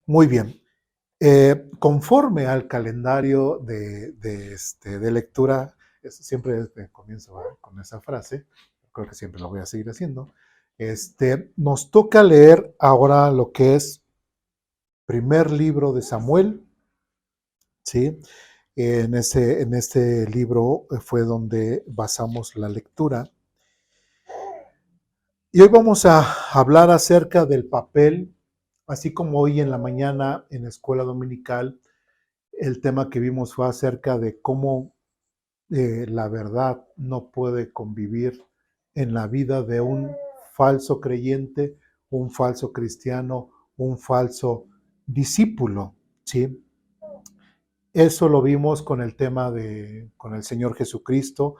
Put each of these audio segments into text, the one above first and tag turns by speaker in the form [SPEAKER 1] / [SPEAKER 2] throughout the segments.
[SPEAKER 1] Muy bien. Conforme al calendario de lectura, siempre comienzo con esa frase, creo que siempre lo voy a seguir haciendo. Nos toca leer ahora lo que es primer libro de Samuel, ¿sí? En este libro fue donde basamos la lectura. Y hoy vamos a hablar acerca del papel, así como hoy en la mañana en la escuela dominical, el tema que vimos fue acerca de cómo la verdad no puede convivir en la vida de un falso creyente, un falso cristiano, un falso discípulo, ¿sí? Eso lo vimos con el tema con el Señor Jesucristo.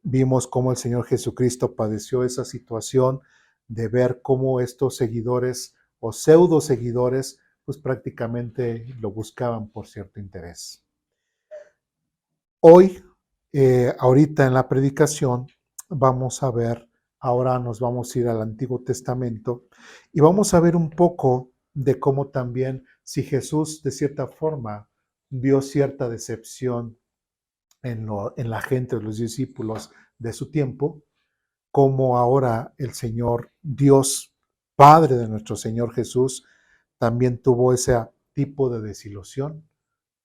[SPEAKER 1] Vimos cómo el Señor Jesucristo padeció esa situación de ver cómo estos seguidores o pseudo seguidores, pues prácticamente lo buscaban por cierto interés. Hoy, ahorita en la predicación, vamos a ver, ahora nos vamos a ir al Antiguo Testamento y vamos a ver un poco de cómo también, si Jesús de cierta forma vio cierta decepción en la gente de los discípulos de su tiempo, como ahora el Señor Dios, Padre de nuestro Señor Jesús, también tuvo ese tipo de desilusión,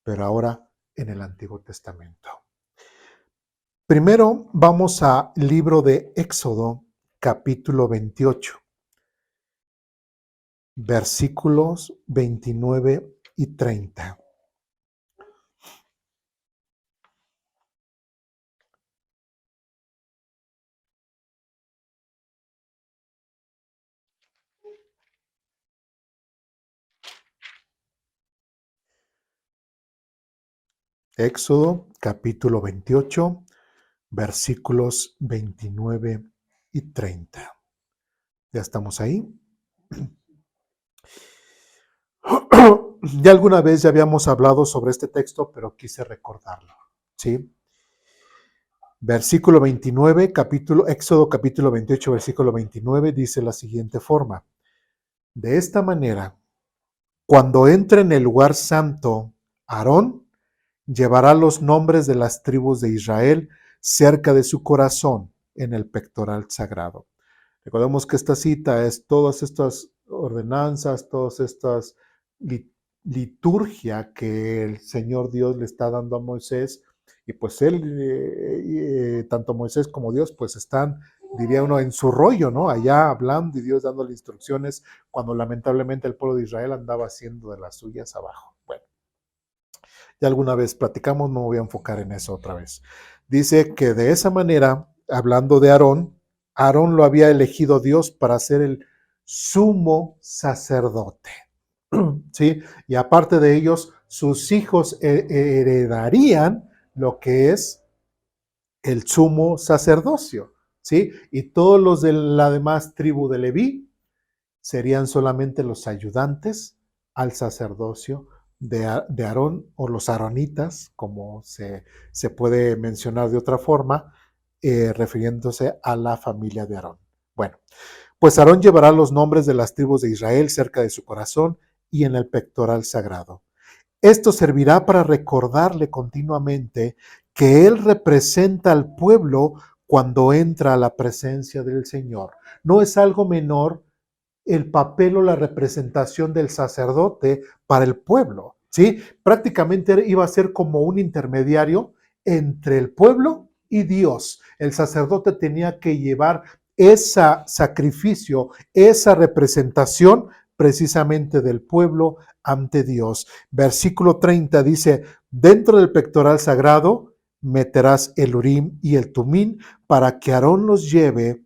[SPEAKER 1] pero ahora en el Antiguo Testamento. Primero vamos al libro de Éxodo, capítulo 28, versículos 29 y 30. Éxodo, capítulo 28, versículos 29 y 30. ¿Ya estamos ahí? Ya alguna vez ya habíamos hablado sobre este texto, pero quise recordarlo, ¿sí? Versículo 29, Éxodo capítulo 28, versículo 29, dice la siguiente forma. De esta manera, cuando entre en el lugar santo, Aarón llevará los nombres de las tribus de Israel cerca de su corazón en el pectoral sagrado. Recordemos que esta cita es todas estas ordenanzas, todas estas liturgia que el Señor Dios le está dando a Moisés, y pues él, tanto Moisés como Dios, pues están, diría uno, en su rollo, ¿no? Allá hablando y Dios dándole instrucciones, cuando lamentablemente el pueblo de Israel andaba haciendo de las suyas abajo. Bueno, ya alguna vez platicamos, no me voy a enfocar en eso otra vez. Dice que de esa manera, hablando de Aarón, Aarón lo había elegido Dios para ser el sumo sacerdote. ¿Sí? Y aparte de ellos, sus hijos heredarían lo que es el sumo sacerdocio. ¿Sí? Y todos los de la demás tribu de Leví serían solamente los ayudantes al sacerdocio de Aarón, o los aaronitas, como se puede mencionar de otra forma, refiriéndose a la familia de Aarón. Bueno, pues Aarón llevará los nombres de las tribus de Israel cerca de su corazón y en el pectoral sagrado. Esto servirá para recordarle continuamente que Él representa al pueblo cuando entra a la presencia del Señor. No es algo menor el papel o la representación del sacerdote para el pueblo, ¿sí? Prácticamente iba a ser como un intermediario entre el pueblo y Dios. El sacerdote tenía que llevar ese sacrificio, esa representación precisamente del pueblo ante Dios. Versículo 30 dice, dentro del pectoral sagrado meterás el Urim y el Tumín para que Aarón los lleve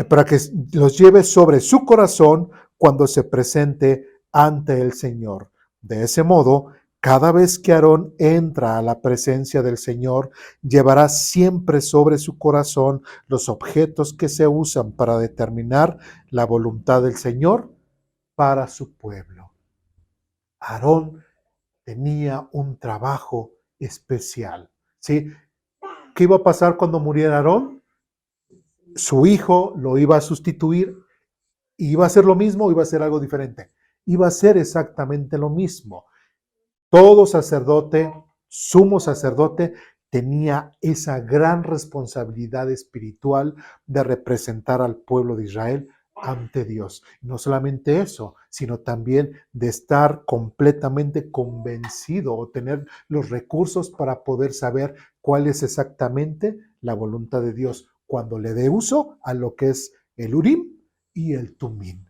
[SPEAKER 1] para que los lleve sobre su corazón cuando se presente ante el Señor. De ese modo, cada vez que Aarón entra a la presencia del Señor, llevará siempre sobre su corazón los objetos que se usan para determinar la voluntad del Señor para su pueblo. Aarón tenía un trabajo especial, ¿sí? ¿Qué iba a pasar cuando muriera Aarón? Su hijo lo iba a sustituir, y iba a ser lo mismo o iba a ser algo diferente. iba a ser exactamente lo mismo. Todo sacerdote, sumo sacerdote, tenía esa gran responsabilidad espiritual de representar al pueblo de Israel ante Dios. No solamente eso, sino también de estar completamente convencido o tener los recursos para poder saber cuál es exactamente la voluntad de Dios cuando le dé uso a lo que es el Urim y el Tumim.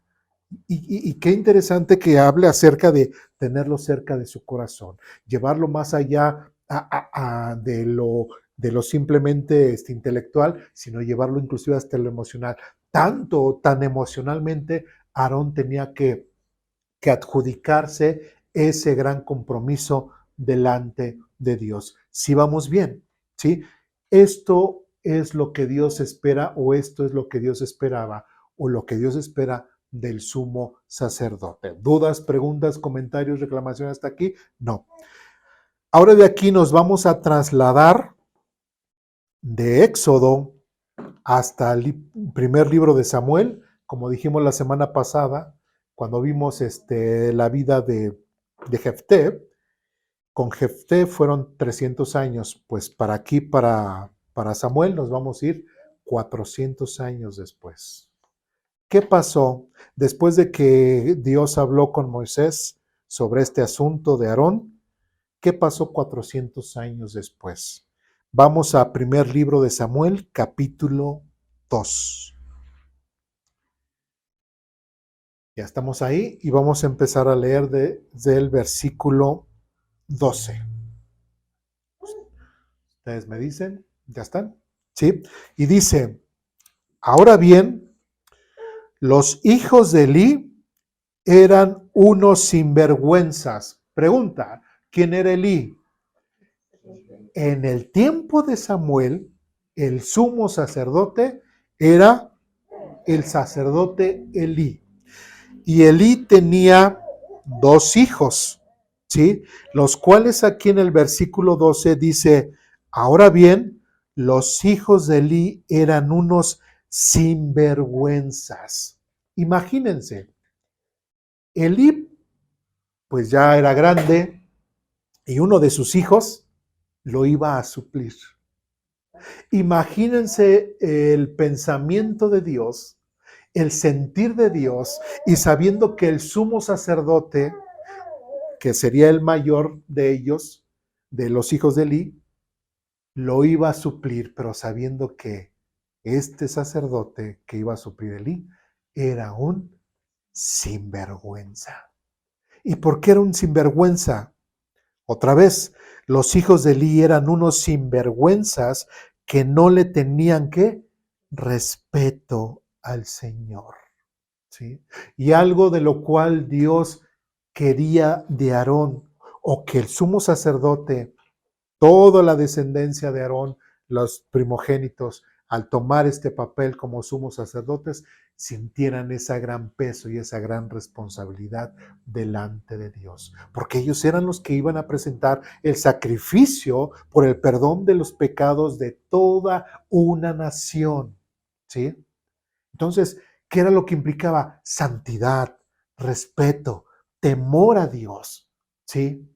[SPEAKER 1] Y qué interesante que hable acerca de tenerlo cerca de su corazón, llevarlo más allá de lo simplemente intelectual, sino llevarlo inclusive hasta lo emocional. Tan emocionalmente, Aarón tenía que adjudicarse ese gran compromiso delante de Dios. Si vamos bien, ¿sí? Esto es lo que Dios espera o esto es lo que Dios esperaba o lo que Dios espera del sumo sacerdote. ¿Dudas, preguntas, comentarios, reclamaciones hasta aquí? No. Ahora de aquí nos vamos a trasladar de Éxodo hasta el primer libro de Samuel, como dijimos la semana pasada, cuando vimos la vida de Jefté. Con Jefté fueron 300 años, pues para aquí, para Samuel, nos vamos a ir 400 años después. ¿Qué pasó después de que Dios habló con Moisés sobre este asunto de Aarón? ¿Qué pasó 400 años después? Vamos a primer libro de Samuel, capítulo 2. Ya estamos ahí y vamos a empezar a leer del versículo 12. Ustedes me dicen, ¿ya están? ¿Sí? Y dice, ahora bien, los hijos de Elí eran unos sinvergüenzas. Pregunta, ¿quién era Elí? En el tiempo de Samuel, el sumo sacerdote era el sacerdote Elí. Y Elí tenía dos hijos, ¿sí? Los cuales aquí en el versículo 12 dice, ahora bien, los hijos de Elí eran unos sinvergüenzas. Imagínense, Elí pues ya era grande y uno de sus hijos lo iba a suplir. Imagínense el pensamiento de Dios, el sentir de Dios y sabiendo que el sumo sacerdote, que sería el mayor de ellos, de los hijos de Elí, lo iba a suplir, pero sabiendo que este sacerdote que iba a suplir a Elí era un sinvergüenza. ¿Y por qué era un sinvergüenza? Otra vez, los hijos de Elí eran unos sinvergüenzas que no le tenían ¿qué? Respeto al Señor. ¿Sí? Y algo de lo cual Dios quería de Aarón, o que el sumo sacerdote, toda la descendencia de Aarón, los primogénitos, al tomar este papel como sumos sacerdotes, sintieran ese gran peso y esa gran responsabilidad delante de Dios. Porque ellos eran los que iban a presentar el sacrificio por el perdón de los pecados de toda una nación. ¿Sí? Entonces, ¿qué era lo que implicaba? Santidad, respeto, temor a Dios. ¿Sí?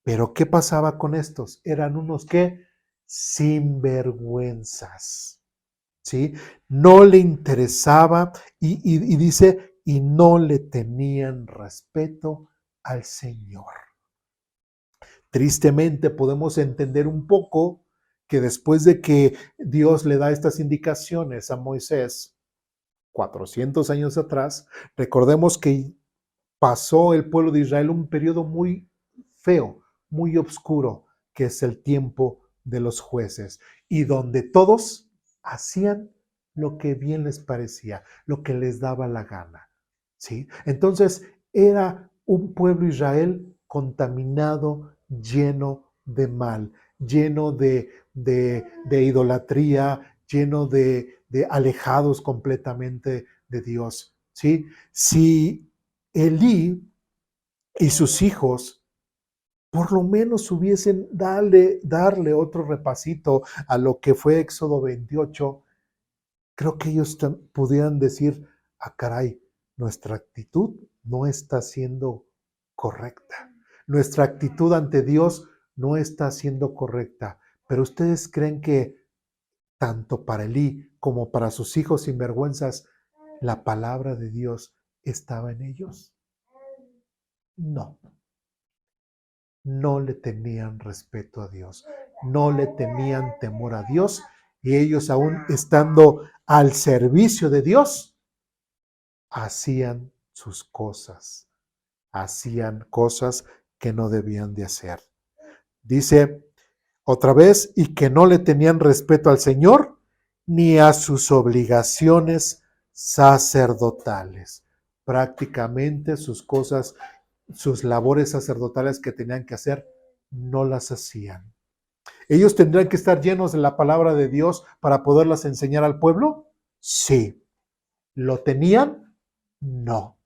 [SPEAKER 1] Pero ¿qué pasaba con estos? Eran unos que sinvergüenzas, ¿sí? No le interesaba y dice, y no le tenían respeto al Señor. Tristemente podemos entender un poco que después de que Dios le da estas indicaciones a Moisés, 400 años atrás, recordemos que pasó el pueblo de Israel un periodo muy feo, muy oscuro, que es el tiempo de los jueces, y donde todos hacían lo que bien les parecía, lo que les daba la gana. ¿Sí? Entonces era un pueblo Israel contaminado, lleno de mal, lleno de idolatría, lleno de alejados completamente de Dios. ¿Sí? Si Elí y sus hijos por lo menos hubiesen darle otro repasito a lo que fue Éxodo 28, creo que ellos pudieran decir, caray, nuestra actitud no está siendo correcta. Nuestra actitud ante Dios no está siendo correcta. Pero ustedes creen que tanto para Elí como para sus hijos sinvergüenzas, la palabra de Dios estaba en ellos. No, no le tenían respeto a Dios, no le tenían temor a Dios, y ellos aún estando al servicio de Dios, hacían sus cosas, hacían cosas que no debían de hacer. Dice otra vez, y que no le tenían respeto al Señor ni a sus obligaciones sacerdotales. Prácticamente sus cosas, sus labores sacerdotales que tenían que hacer, no las hacían. ¿Ellos tendrían que estar llenos de la palabra de Dios para poderlas enseñar al pueblo? Sí. ¿Lo tenían? No.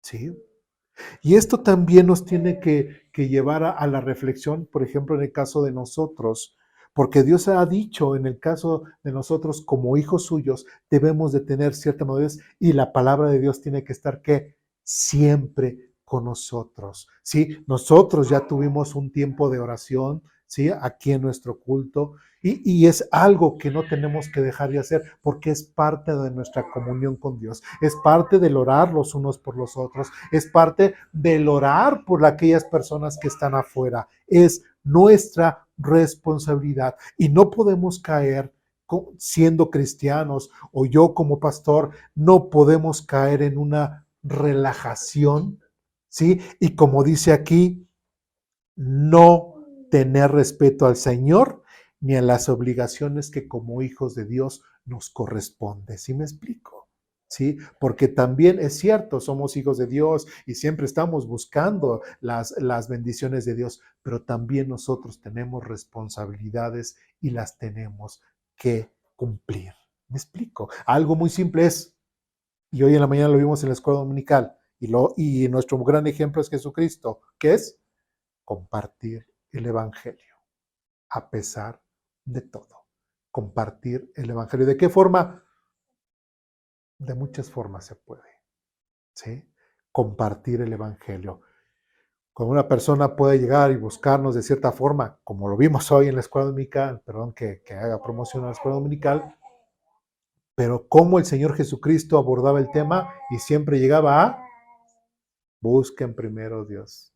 [SPEAKER 1] ¿Sí? Y esto también nos tiene que llevar a la reflexión, por ejemplo, en el caso de nosotros, porque Dios ha dicho en el caso de nosotros como hijos suyos, debemos de tener cierta madurez y la palabra de Dios tiene que estar ¿qué? Siempre con nosotros. ¿Sí? Nosotros ya tuvimos un tiempo de oración, ¿sí? Aquí en nuestro culto. Y es algo que no tenemos que dejar de hacer porque es parte de nuestra comunión con Dios, es parte del orar los unos por los otros, es parte del orar por aquellas personas que están afuera, es nuestra responsabilidad y no podemos caer siendo cristianos o yo como pastor, no podemos caer en una relajación, ¿sí? Y como dice aquí, no tener respeto al Señor ni a las obligaciones que como hijos de Dios nos corresponde. ¿Sí me explico? ¿Sí? Porque también es cierto, somos hijos de Dios y siempre estamos buscando las bendiciones de Dios, pero también nosotros tenemos responsabilidades y las tenemos que cumplir. ¿Me explico? Algo muy simple es, y hoy en la mañana lo vimos en la escuela dominical, y nuestro gran ejemplo es Jesucristo, que es compartir el Evangelio, a pesar de todo. Compartir el Evangelio. ¿De qué forma? De muchas formas se puede, ¿sí? Compartir el Evangelio. Como una persona puede llegar y buscarnos de cierta forma, como lo vimos hoy en la escuela dominical, perdón que haga promoción a la escuela dominical, pero cómo el Señor Jesucristo abordaba el tema y siempre llegaba a busquen primero Dios,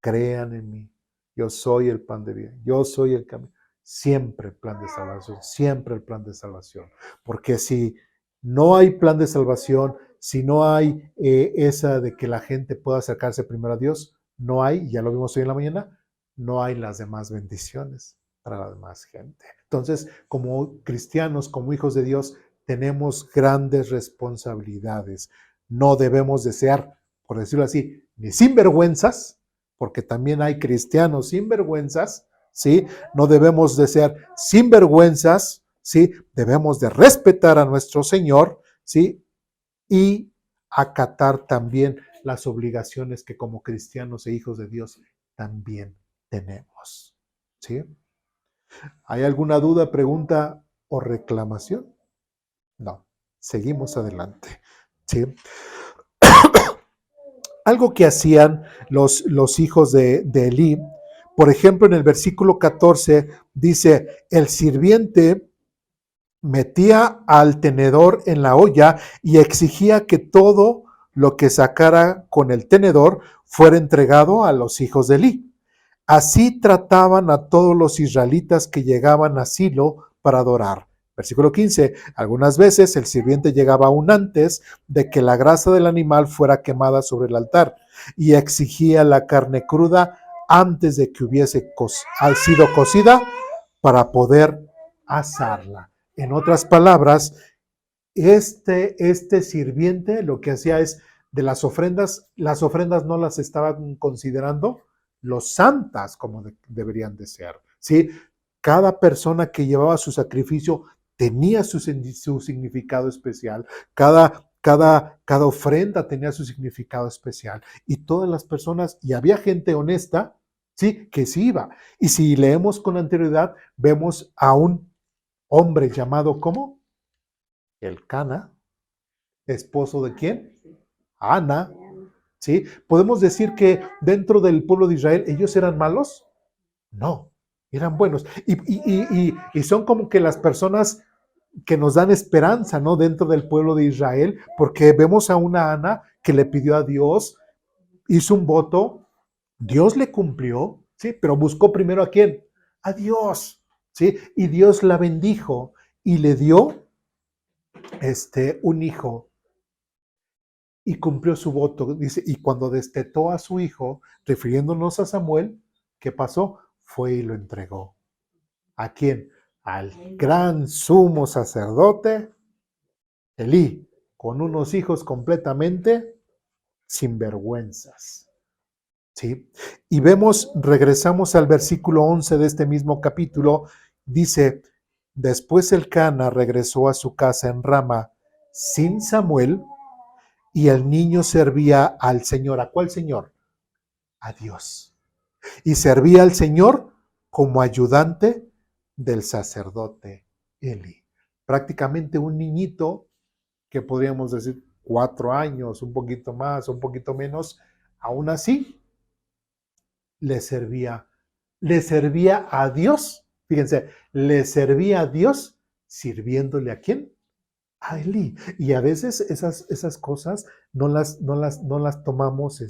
[SPEAKER 1] crean en mí, yo soy el pan de vida, yo soy el camino. Siempre el plan de salvación, siempre el plan de salvación. Porque si no hay plan de salvación, si no hay esa de que la gente pueda acercarse primero a Dios, no hay, ya lo vimos hoy en la mañana, no hay las demás bendiciones para la demás gente. Entonces, como cristianos, como hijos de Dios, tenemos grandes responsabilidades. No debemos de ser, por decirlo así, ni sinvergüenzas, porque también hay cristianos sinvergüenzas, ¿sí? No debemos de ser sinvergüenzas, ¿sí? Debemos de respetar a nuestro Señor, ¿sí? Y acatar también las obligaciones que como cristianos e hijos de Dios también tenemos, ¿sí? ¿Hay alguna duda, pregunta o reclamación? No, seguimos adelante, ¿sí? Algo que hacían los hijos de Elí, por ejemplo, en el versículo 14 dice, el sirviente metía al tenedor en la olla y exigía que todo lo que sacara con el tenedor fuera entregado a los hijos de Elí. Así trataban a todos los israelitas que llegaban a Silo para adorar. Versículo 15. Algunas veces el sirviente llegaba aún antes de que la grasa del animal fuera quemada sobre el altar y exigía la carne cruda antes de que hubiese sido cocida para poder asarla. En otras palabras, este sirviente lo que hacía es de las ofrendas no las estaban considerando los santas como deberían de ser, ¿sí? Cada persona que llevaba su sacrificio tenía su significado especial, cada ofrenda tenía su significado especial y todas las personas, y había gente honesta, ¿sí? Que sí iba. Y si leemos con anterioridad, vemos a un hombre llamado ¿cómo? Elcana, ¿esposo de quién? Ana, ¿sí? ¿Podemos decir que dentro del pueblo de Israel ellos eran malos? No, eran buenos. Y son como que las personas que nos dan esperanza, ¿no? Dentro del pueblo de Israel, porque vemos a una Ana que le pidió a Dios, hizo un voto, Dios le cumplió, ¿sí? Pero buscó primero a quién? A Dios, ¿sí? Y Dios la bendijo y le dio un hijo y cumplió su voto. Dice, y cuando destetó a su hijo, refiriéndonos a Samuel, ¿qué pasó? Fue y lo entregó. ¿A quién? Al gran sumo sacerdote Elí, con unos hijos completamente sinvergüenzas. ¿Sí? Y vemos, regresamos al versículo 11 de este mismo capítulo, dice, después el Cana regresó a su casa en Rama sin Samuel y el niño servía al Señor. ¿A cuál Señor? A Dios. Y servía al Señor como ayudante del sacerdote Eli. Prácticamente un niñito que podríamos decir 4 años, un poquito más, un poquito menos, aún así le servía a Dios, fíjense, le servía a Dios sirviéndole a quién? A Elí. Y a veces esas cosas no las tomamos,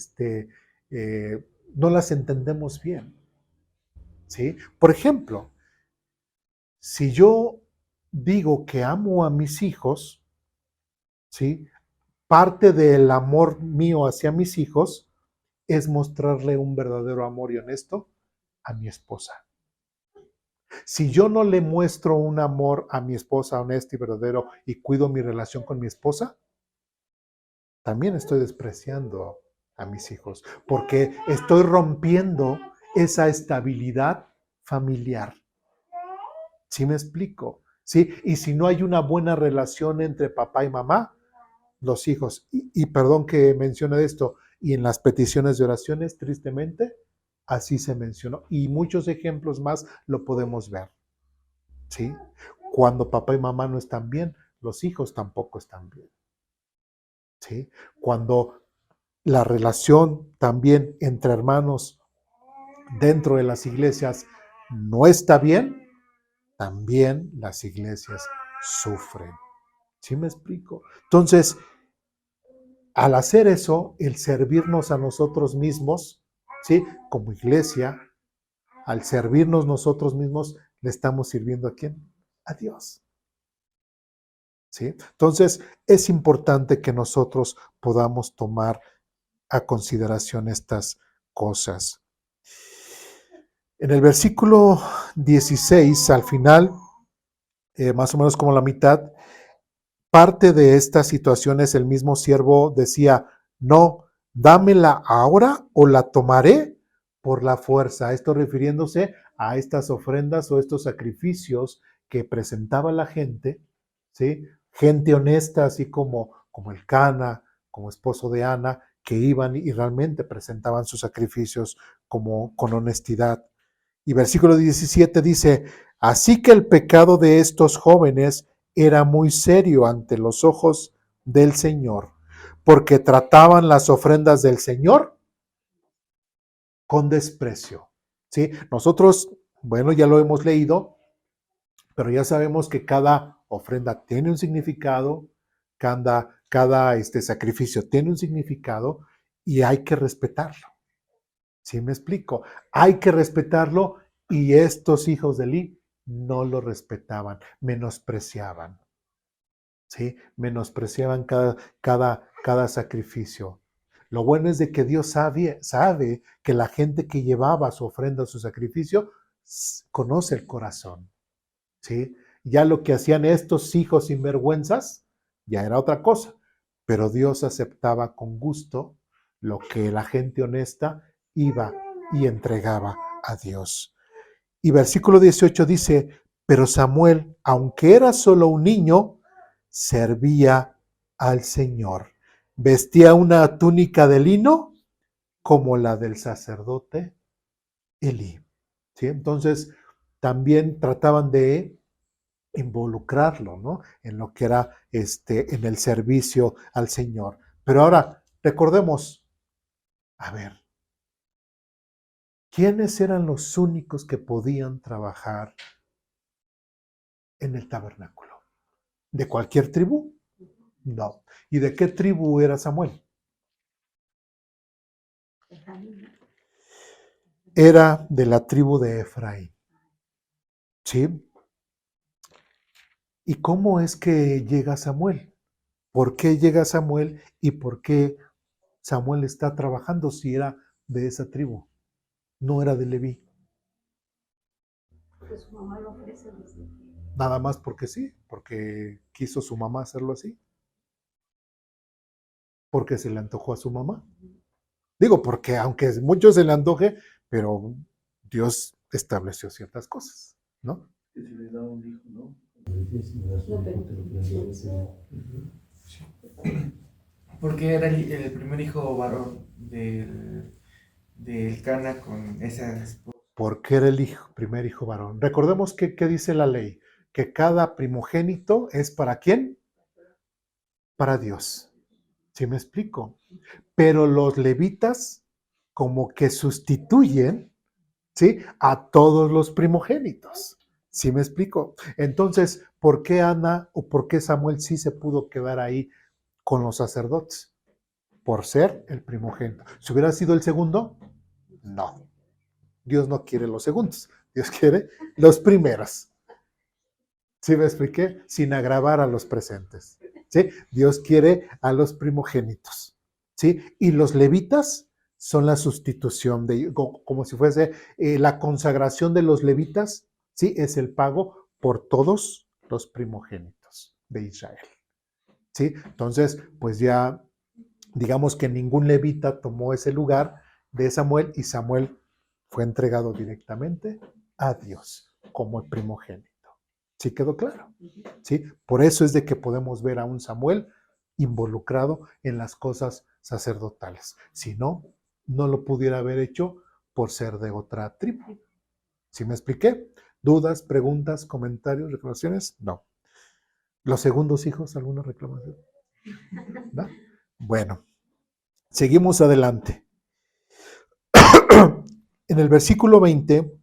[SPEAKER 1] no las entendemos bien, ¿sí? Por ejemplo, si yo digo que amo a mis hijos, ¿sí? Parte del amor mío hacia mis hijos es mostrarle un verdadero amor y honesto a mi esposa. Si yo no le muestro un amor a mi esposa honesto y verdadero y cuido mi relación con mi esposa, también estoy despreciando a mis hijos, porque estoy rompiendo esa estabilidad familiar. ¿Sí me explico? ¿Sí? Y si no hay una buena relación entre papá y mamá, los hijos, y perdón que mencione esto, y en las peticiones de oraciones, tristemente, así se mencionó. Y muchos ejemplos más lo podemos ver. ¿Sí? Cuando papá y mamá no están bien, los hijos tampoco están bien. ¿Sí? Cuando la relación también entre hermanos dentro de las iglesias no está bien, también las iglesias sufren. ¿Sí me explico? Entonces, al hacer eso, el servirnos a nosotros mismos, ¿sí? Como iglesia, al servirnos nosotros mismos, le estamos sirviendo a quién? A Dios. ¿Sí? Entonces, es importante que nosotros podamos tomar a consideración estas cosas. En el versículo 16, al final, más o menos como la mitad, parte de estas situaciones el mismo siervo decía, no, dámela ahora o la tomaré por la fuerza. Esto refiriéndose a estas ofrendas o estos sacrificios que presentaba la gente, ¿sí? Gente honesta, así como el Cana, como esposo de Ana, que iban y realmente presentaban sus sacrificios con honestidad. Y versículo 17 dice, así que el pecado de estos jóvenes era muy serio ante los ojos del Señor, porque trataban las ofrendas del Señor con desprecio. ¿Sí? Nosotros, bueno, ya lo hemos leído, pero ya sabemos que cada ofrenda tiene un significado, cada sacrificio tiene un significado y hay que respetarlo. ¿Sí me explico? Hay que respetarlo y estos hijos de Eli no lo respetaban, menospreciaban. ¿Sí? Menospreciaban cada sacrificio. Lo bueno es de que Dios sabe que la gente que llevaba su ofrenda, su sacrificio, conoce el corazón. ¿Sí? Ya lo que hacían estos hijos sinvergüenzas, ya era otra cosa. Pero Dios aceptaba con gusto lo que la gente honesta iba y entregaba a Dios. Y versículo 18 dice, pero Samuel, aunque era solo un niño, servía al Señor. Vestía una túnica de lino como la del sacerdote Elí. ¿Sí? Entonces, también trataban de involucrarlo, ¿no? En lo que era en el servicio al Señor. Pero ahora, Recordemos, a ver, ¿quiénes eran los únicos que podían trabajar en el tabernáculo? ¿De cualquier tribu? No. ¿Y de qué tribu era Samuel? Era de la tribu de Efraín. ¿Sí? ¿Y cómo es que llega Samuel? ¿Por qué llega Samuel y por qué Samuel está trabajando si era de esa tribu? No era de Leví.
[SPEAKER 2] Porque su mamá lo ofrece desde
[SPEAKER 1] Nada más porque sí, porque quiso su mamá hacerlo así, porque se le antojó a su mamá. Digo, porque aunque mucho se le antoje, pero Dios estableció ciertas cosas, ¿no?
[SPEAKER 3] Que se le da un hijo, ¿no? Porque era el primer hijo varón del Cana con esa esposa.
[SPEAKER 1] Porque era el primer hijo varón. Recordemos que dice la ley, que cada primogénito es ¿para quién? Para Dios. ¿Sí me explico? Pero los levitas como que sustituyen, ¿sí?, a todos los primogénitos. ¿Sí me explico? Entonces, ¿por qué Ana o por qué Samuel sí se pudo quedar ahí con los sacerdotes? Por ser el primogénito. Si hubiera sido el segundo, no. Dios no quiere los segundos, Dios quiere los primeros. ¿Sí me expliqué? Sin agravar a los presentes. ¿Sí? Dios quiere a los primogénitos. ¿Sí? Y los levitas son la sustitución de, como si fuese la consagración de los levitas, ¿sí? Es el pago por todos los primogénitos de Israel. ¿Sí? Entonces, pues ya digamos que ningún levita tomó ese lugar de Samuel y Samuel fue entregado directamente a Dios como el primogénito. ¿Sí quedó claro? ¿Sí? Por eso es de que podemos ver a un Samuel involucrado en las cosas sacerdotales. Si no, no lo pudiera haber hecho por ser de otra tribu. ¿Sí me expliqué? ¿Dudas, preguntas, comentarios, reclamaciones? No. ¿Los segundos hijos, alguna reclamación? ¿No? Bueno, seguimos adelante. En el versículo 20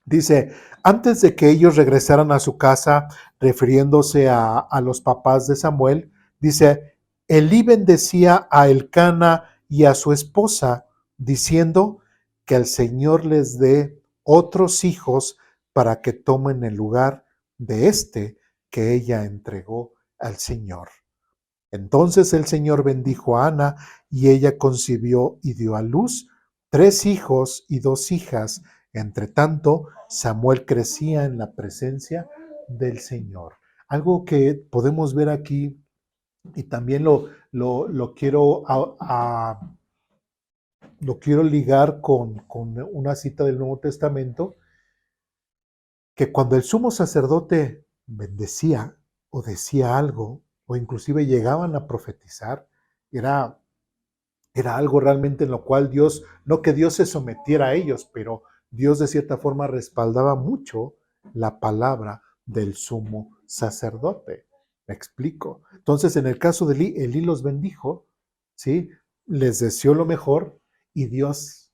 [SPEAKER 1] dice, antes de que ellos regresaran a su casa, refiriéndose a los papás de Samuel, dice, Elí bendecía a Elcana y a su esposa, diciendo que el Señor les dé otros hijos para que tomen el lugar de este que ella entregó al Señor. Entonces el Señor bendijo a Ana y ella concibió y dio a luz 3 hijos y 2 hijas. Entre tanto, Samuel crecía en la presencia del Señor. Algo que podemos ver aquí, y también lo quiero, lo quiero ligar con una cita del Nuevo Testamento, que cuando el sumo sacerdote bendecía o decía algo, o inclusive llegaban a profetizar, era algo realmente en lo cual Dios, no que Dios se sometiera a ellos, pero Dios de cierta forma respaldaba mucho la palabra del sumo sacerdote. ¿Me explico? Entonces, en el caso de Elí los bendijo, ¿sí? Les deseó lo mejor y Dios,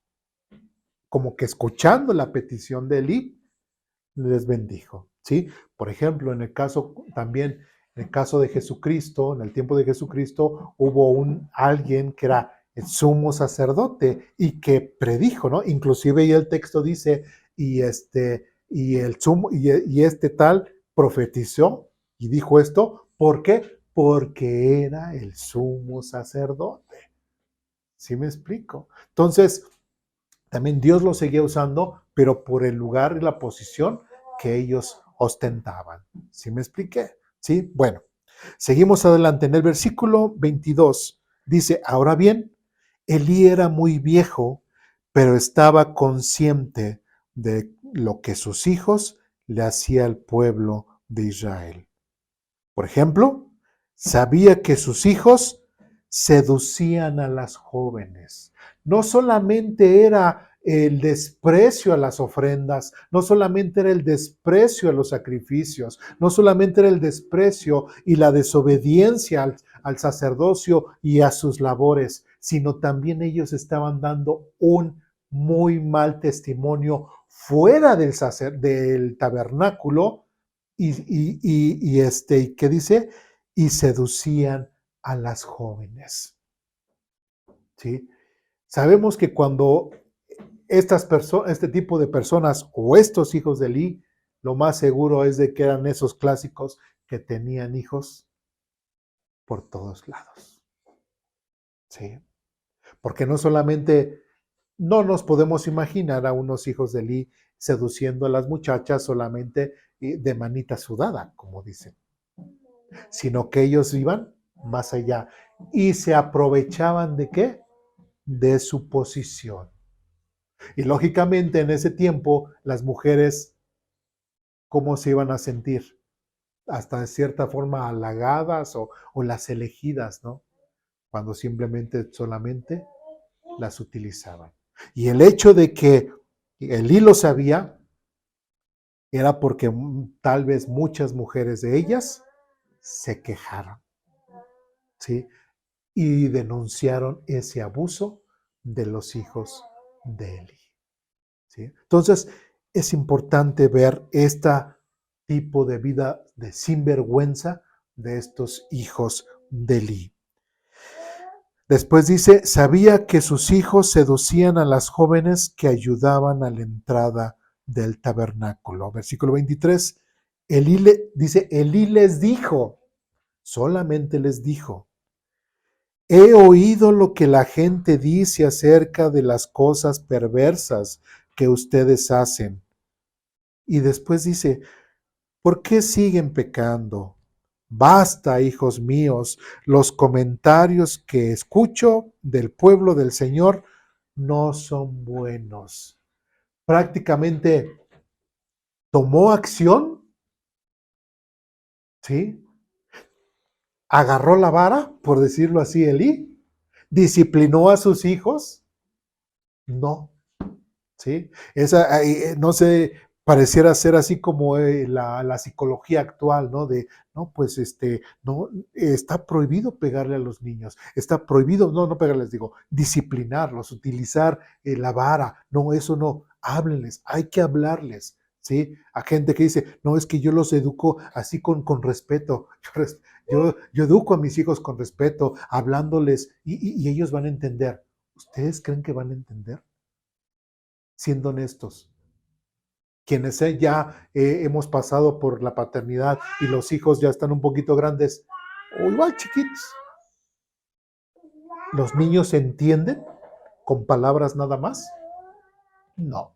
[SPEAKER 1] como que escuchando la petición de Elí, les bendijo, ¿sí? Por ejemplo, en el caso también, en el caso de Jesucristo, en el tiempo de Jesucristo, hubo alguien que era el sumo sacerdote y que predijo, ¿no? Inclusive ya el texto dice, y el sumo, y este tal profetizó y dijo esto, ¿por qué? Porque era el sumo sacerdote. ¿Sí me explico? Entonces, también Dios lo seguía usando, pero por el lugar y la posición que ellos ostentaban. ¿Sí me expliqué? ¿Sí? Bueno, seguimos adelante. En el versículo 22 dice, ahora bien, Elí era muy viejo, pero estaba consciente de lo que sus hijos le hacía al pueblo de Israel. Por ejemplo, sabía que sus hijos seducían a las jóvenes. No solamente era el desprecio a las ofrendas, no solamente era el desprecio a los sacrificios, no solamente era el desprecio y la desobediencia al sacerdocio y a sus labores, sino también ellos estaban dando un muy mal testimonio fuera del tabernáculo y ¿qué dice? Y seducían a las jóvenes. ¿Sí? Sabemos que cuando este tipo de personas o estos hijos de Eli, lo más seguro es de que eran esos clásicos que tenían hijos por todos lados. ¿Sí? Porque no solamente no nos podemos imaginar a unos hijos de Eli seduciendo a las muchachas solamente de manita sudada, como dicen, sino que ellos iban más allá y se aprovechaban de ¿qué? De su posición. Y lógicamente en ese tiempo las mujeres, ¿cómo se iban a sentir? Hasta de cierta forma halagadas o las elegidas, ¿no? Cuando solamente las utilizaban. Y el hecho de que Elí lo sabía era porque tal vez muchas mujeres de ellas se quejaron, ¿sí? Y denunciaron ese abuso de los hijos de Elí, ¿sí? Entonces, es importante ver este tipo de vida de sinvergüenza de estos hijos de Elí. Después dice, sabía que sus hijos seducían a las jóvenes que ayudaban a la entrada del tabernáculo. Versículo 23, Elí les dijo, solamente les dijo, he oído lo que la gente dice acerca de las cosas perversas que ustedes hacen. Y después dice, ¿por qué siguen pecando? Basta, hijos míos, los comentarios que escucho del pueblo del Señor no son buenos. Prácticamente tomó acción, ¿sí? Agarró la vara, por decirlo así, Elí, disciplinó a sus hijos, no, ¿sí? No sé, pareciera ser así como la psicología actual, ¿no? No, pues no, está prohibido pegarle a los niños, está prohibido, no pegarles, digo, disciplinarlos, utilizar la vara, no, eso no, háblenles, hay que hablarles, ¿sí? A gente que dice, no, es que yo los educo así con respeto, yo educo a mis hijos con respeto, hablándoles y ellos van a entender. ¿Ustedes creen que van a entender? Siendo honestos, quienes ya hemos pasado por la paternidad y los hijos ya están un poquito grandes o igual chiquitos, ¿los niños entienden con palabras nada más? No.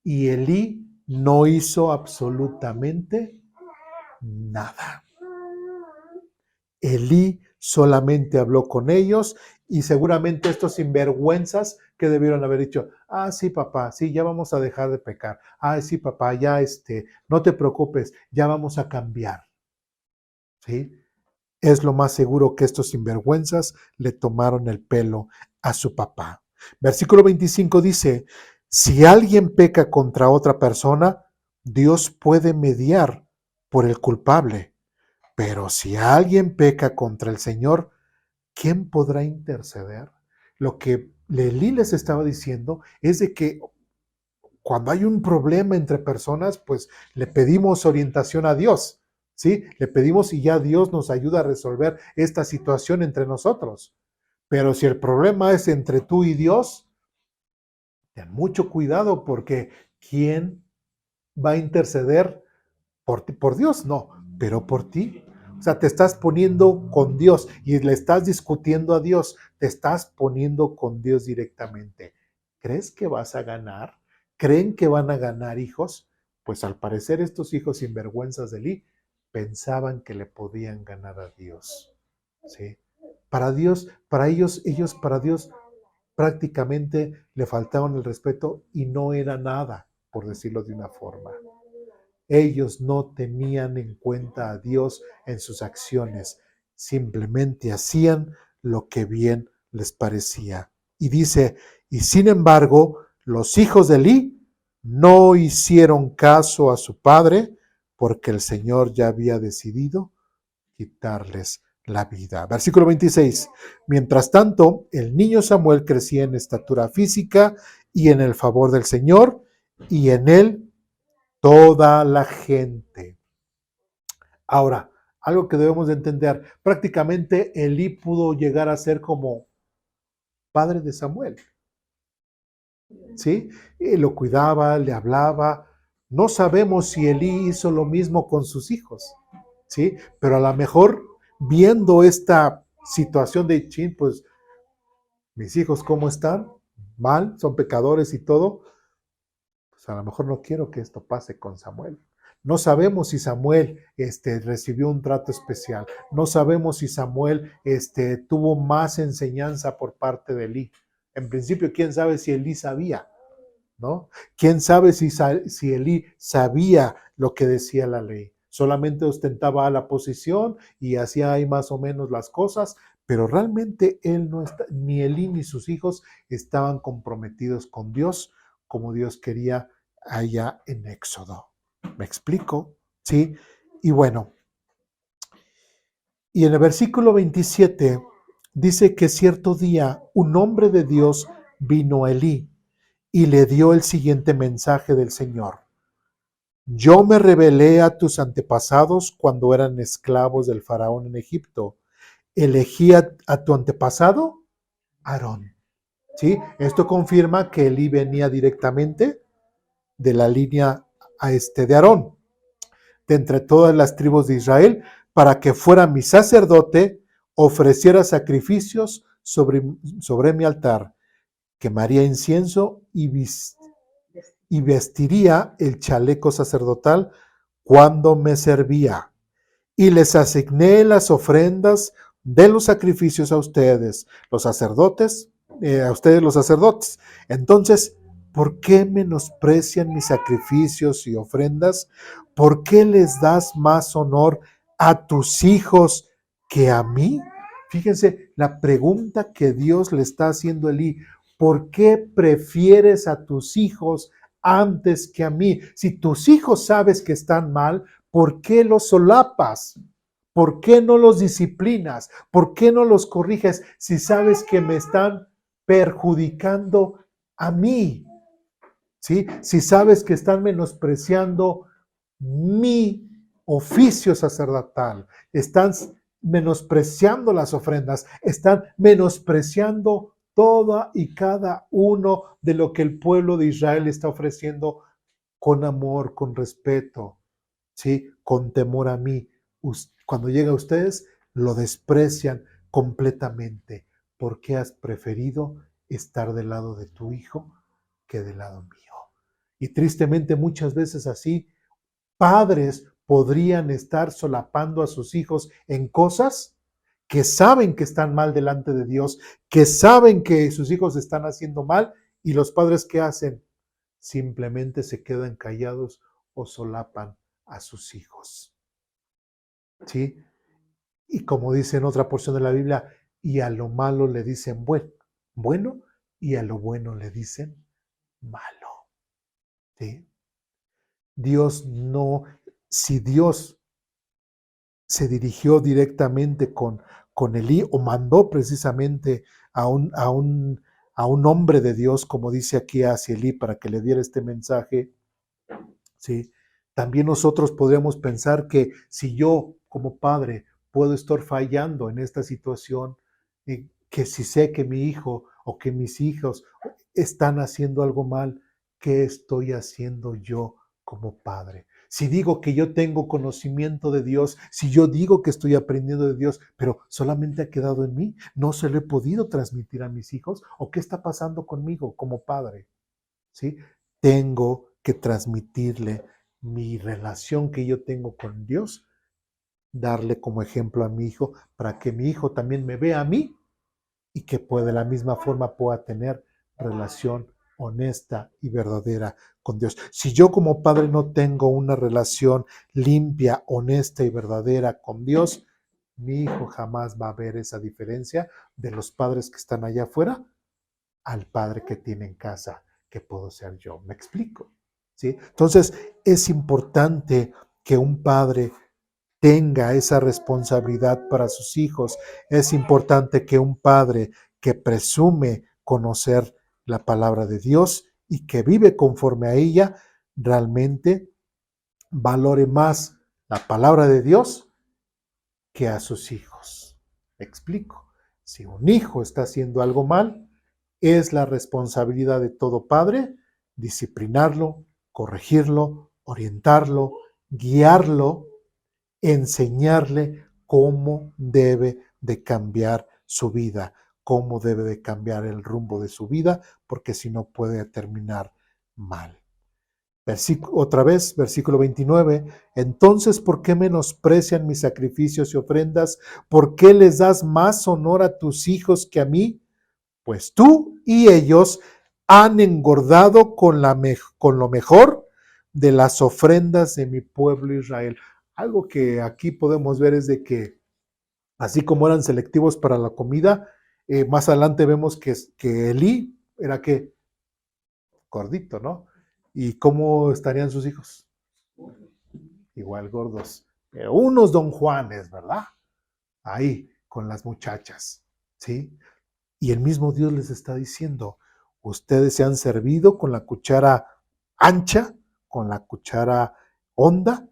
[SPEAKER 1] Y Elí no hizo absolutamente nada. Elí solamente habló con ellos y seguramente estos sinvergüenzas que debieron haber dicho, sí papá, sí, ya vamos a dejar de pecar, sí papá, ya no te preocupes, ya vamos a cambiar, ¿sí? Es lo más seguro que estos sinvergüenzas le tomaron el pelo a su papá. Versículo 25 dice, si alguien peca contra otra persona, Dios puede mediar por el culpable. Pero si alguien peca contra el Señor, ¿quién podrá interceder? Lo que Elí les estaba diciendo es de que cuando hay un problema entre personas, pues le pedimos orientación a Dios, ¿sí? Le pedimos y ya Dios nos ayuda a resolver esta situación entre nosotros. Pero si el problema es entre tú y Dios, ten mucho cuidado porque ¿quién va a interceder por ti? Por Dios, no, pero por ti. O sea, te estás poniendo con Dios y le estás discutiendo a Dios, te estás poniendo con Dios directamente. ¿Crees que vas a ganar? ¿Creen que van a ganar hijos? Pues al parecer estos hijos sinvergüenzas de Elí pensaban que le podían ganar a Dios. ¿Sí? Para Dios, para Dios prácticamente le faltaban el respeto y no era nada, por decirlo de una forma. Ellos no tenían en cuenta a Dios en sus acciones, simplemente hacían lo que bien les parecía. Y dice, y sin embargo, los hijos de Elí no hicieron caso a su padre porque el Señor ya había decidido quitarles la vida. Versículo 26. Mientras tanto, el niño Samuel crecía en estatura física y en el favor del Señor, y en él toda la gente. Ahora, algo que debemos de entender, prácticamente Elí pudo llegar a ser como padre de Samuel, ¿sí? Y lo cuidaba, le hablaba. No sabemos si Elí hizo lo mismo con sus hijos, ¿sí? Pero a lo mejor viendo esta situación de chin, pues mis hijos cómo están, mal, son pecadores y todo, pues a lo mejor no quiero que esto pase con Samuel. No sabemos si Samuel recibió un trato especial. No sabemos si Samuel tuvo más enseñanza por parte de Elí. En principio, quién sabe si Elí sabía, ¿no? ¿Quién sabe si Elí sabía lo que decía la ley? Solamente ostentaba la posición y hacía ahí más o menos las cosas, pero realmente él no está, ni Elí ni sus hijos estaban comprometidos con Dios como Dios quería allá en Éxodo. ¿Me explico? ¿Sí? Y bueno, y en el versículo 27 dice que cierto día un hombre de Dios vino a Elí y le dio el siguiente mensaje del Señor. Yo me revelé a tus antepasados cuando eran esclavos del faraón en Egipto. Elegí a tu antepasado, Aarón. ¿Sí? Esto confirma que Elí venía directamente de la línea de Aarón, de entre todas las tribus de Israel, para que fuera mi sacerdote, ofreciera sacrificios sobre mi altar, quemaría incienso y vestiría el chaleco sacerdotal cuando me servía. Y les asigné las ofrendas de los sacrificios a ustedes, los sacerdotes, a ustedes los sacerdotes. Entonces, ¿por qué menosprecian mis sacrificios y ofrendas? ¿Por qué les das más honor a tus hijos que a mí? Fíjense la pregunta que Dios le está haciendo a Elí. ¿Por qué prefieres a tus hijos antes que a mí? Si tus hijos sabes que están mal, ¿por qué los solapas? ¿Por qué no los disciplinas? ¿Por qué no los corriges si sabes que me están perjudicando a mí? ¿Sí? Si sabes que están menospreciando mi oficio sacerdotal, están menospreciando las ofrendas, están menospreciando toda y cada uno de lo que el pueblo de Israel está ofreciendo con amor, con respeto, ¿sí? Con temor a mí. Cuando llega a ustedes, lo desprecian completamente. ¿Por qué has preferido estar del lado de tu hijo que del lado mío? Y tristemente muchas veces así, padres podrían estar solapando a sus hijos en cosas que saben que están mal delante de Dios, que saben que sus hijos están haciendo mal, y los padres ¿qué hacen? Simplemente se quedan callados o solapan a sus hijos. ¿Sí? Y como dice en otra porción de la Biblia, y a lo malo le dicen bueno, y a lo bueno le dicen malo. ¿Sí? Dios no, si Dios se dirigió directamente con Elí o mandó precisamente a un hombre de Dios, como dice aquí hacia Elí, para que le diera este mensaje, ¿sí? También nosotros podríamos pensar que si yo como padre puedo estar fallando en esta situación, que si sé que mi hijo o que mis hijos están haciendo algo mal, ¿qué estoy haciendo yo como padre? Si digo que yo tengo conocimiento de Dios, si yo digo que estoy aprendiendo de Dios, pero solamente ha quedado en mí, no se lo he podido transmitir a mis hijos, ¿o qué está pasando conmigo como padre? ¿Sí? Tengo que transmitirle mi relación que yo tengo con Dios, darle como ejemplo a mi hijo para que mi hijo también me vea a mí y que de la misma forma pueda tener relación honesta y verdadera con Dios. Si yo como padre no tengo una relación limpia, honesta y verdadera con Dios, mi hijo jamás va a ver esa diferencia de los padres que están allá afuera al padre que tiene en casa, que puedo ser yo. ¿Me explico? ¿Sí? Entonces, es importante que un padre tenga esa responsabilidad para sus hijos. Es importante que un padre que presume conocer la palabra de Dios y que vive conforme a ella, realmente valore más la palabra de Dios que a sus hijos. ¿Me explico? Si un hijo está haciendo algo mal, es la responsabilidad de todo padre disciplinarlo, corregirlo, orientarlo, guiarlo, enseñarle cómo debe de cambiar su vida, cómo debe de cambiar el rumbo de su vida, porque si no puede terminar mal. Otra vez, versículo 29. Entonces, ¿por qué menosprecian mis sacrificios y ofrendas? ¿Por qué les das más honor a tus hijos que a mí? Pues tú y ellos han engordado con lo mejor de las ofrendas de mi pueblo Israel. Algo que aquí podemos ver es de que, así como eran selectivos para la comida, más adelante vemos que Elí era que gordito, ¿no? ¿Y cómo estarían sus hijos? Igual gordos, pero unos don Juanes, ¿verdad? Ahí, con las muchachas, ¿sí? Y el mismo Dios les está diciendo, ustedes se han servido con la cuchara ancha, con la cuchara honda,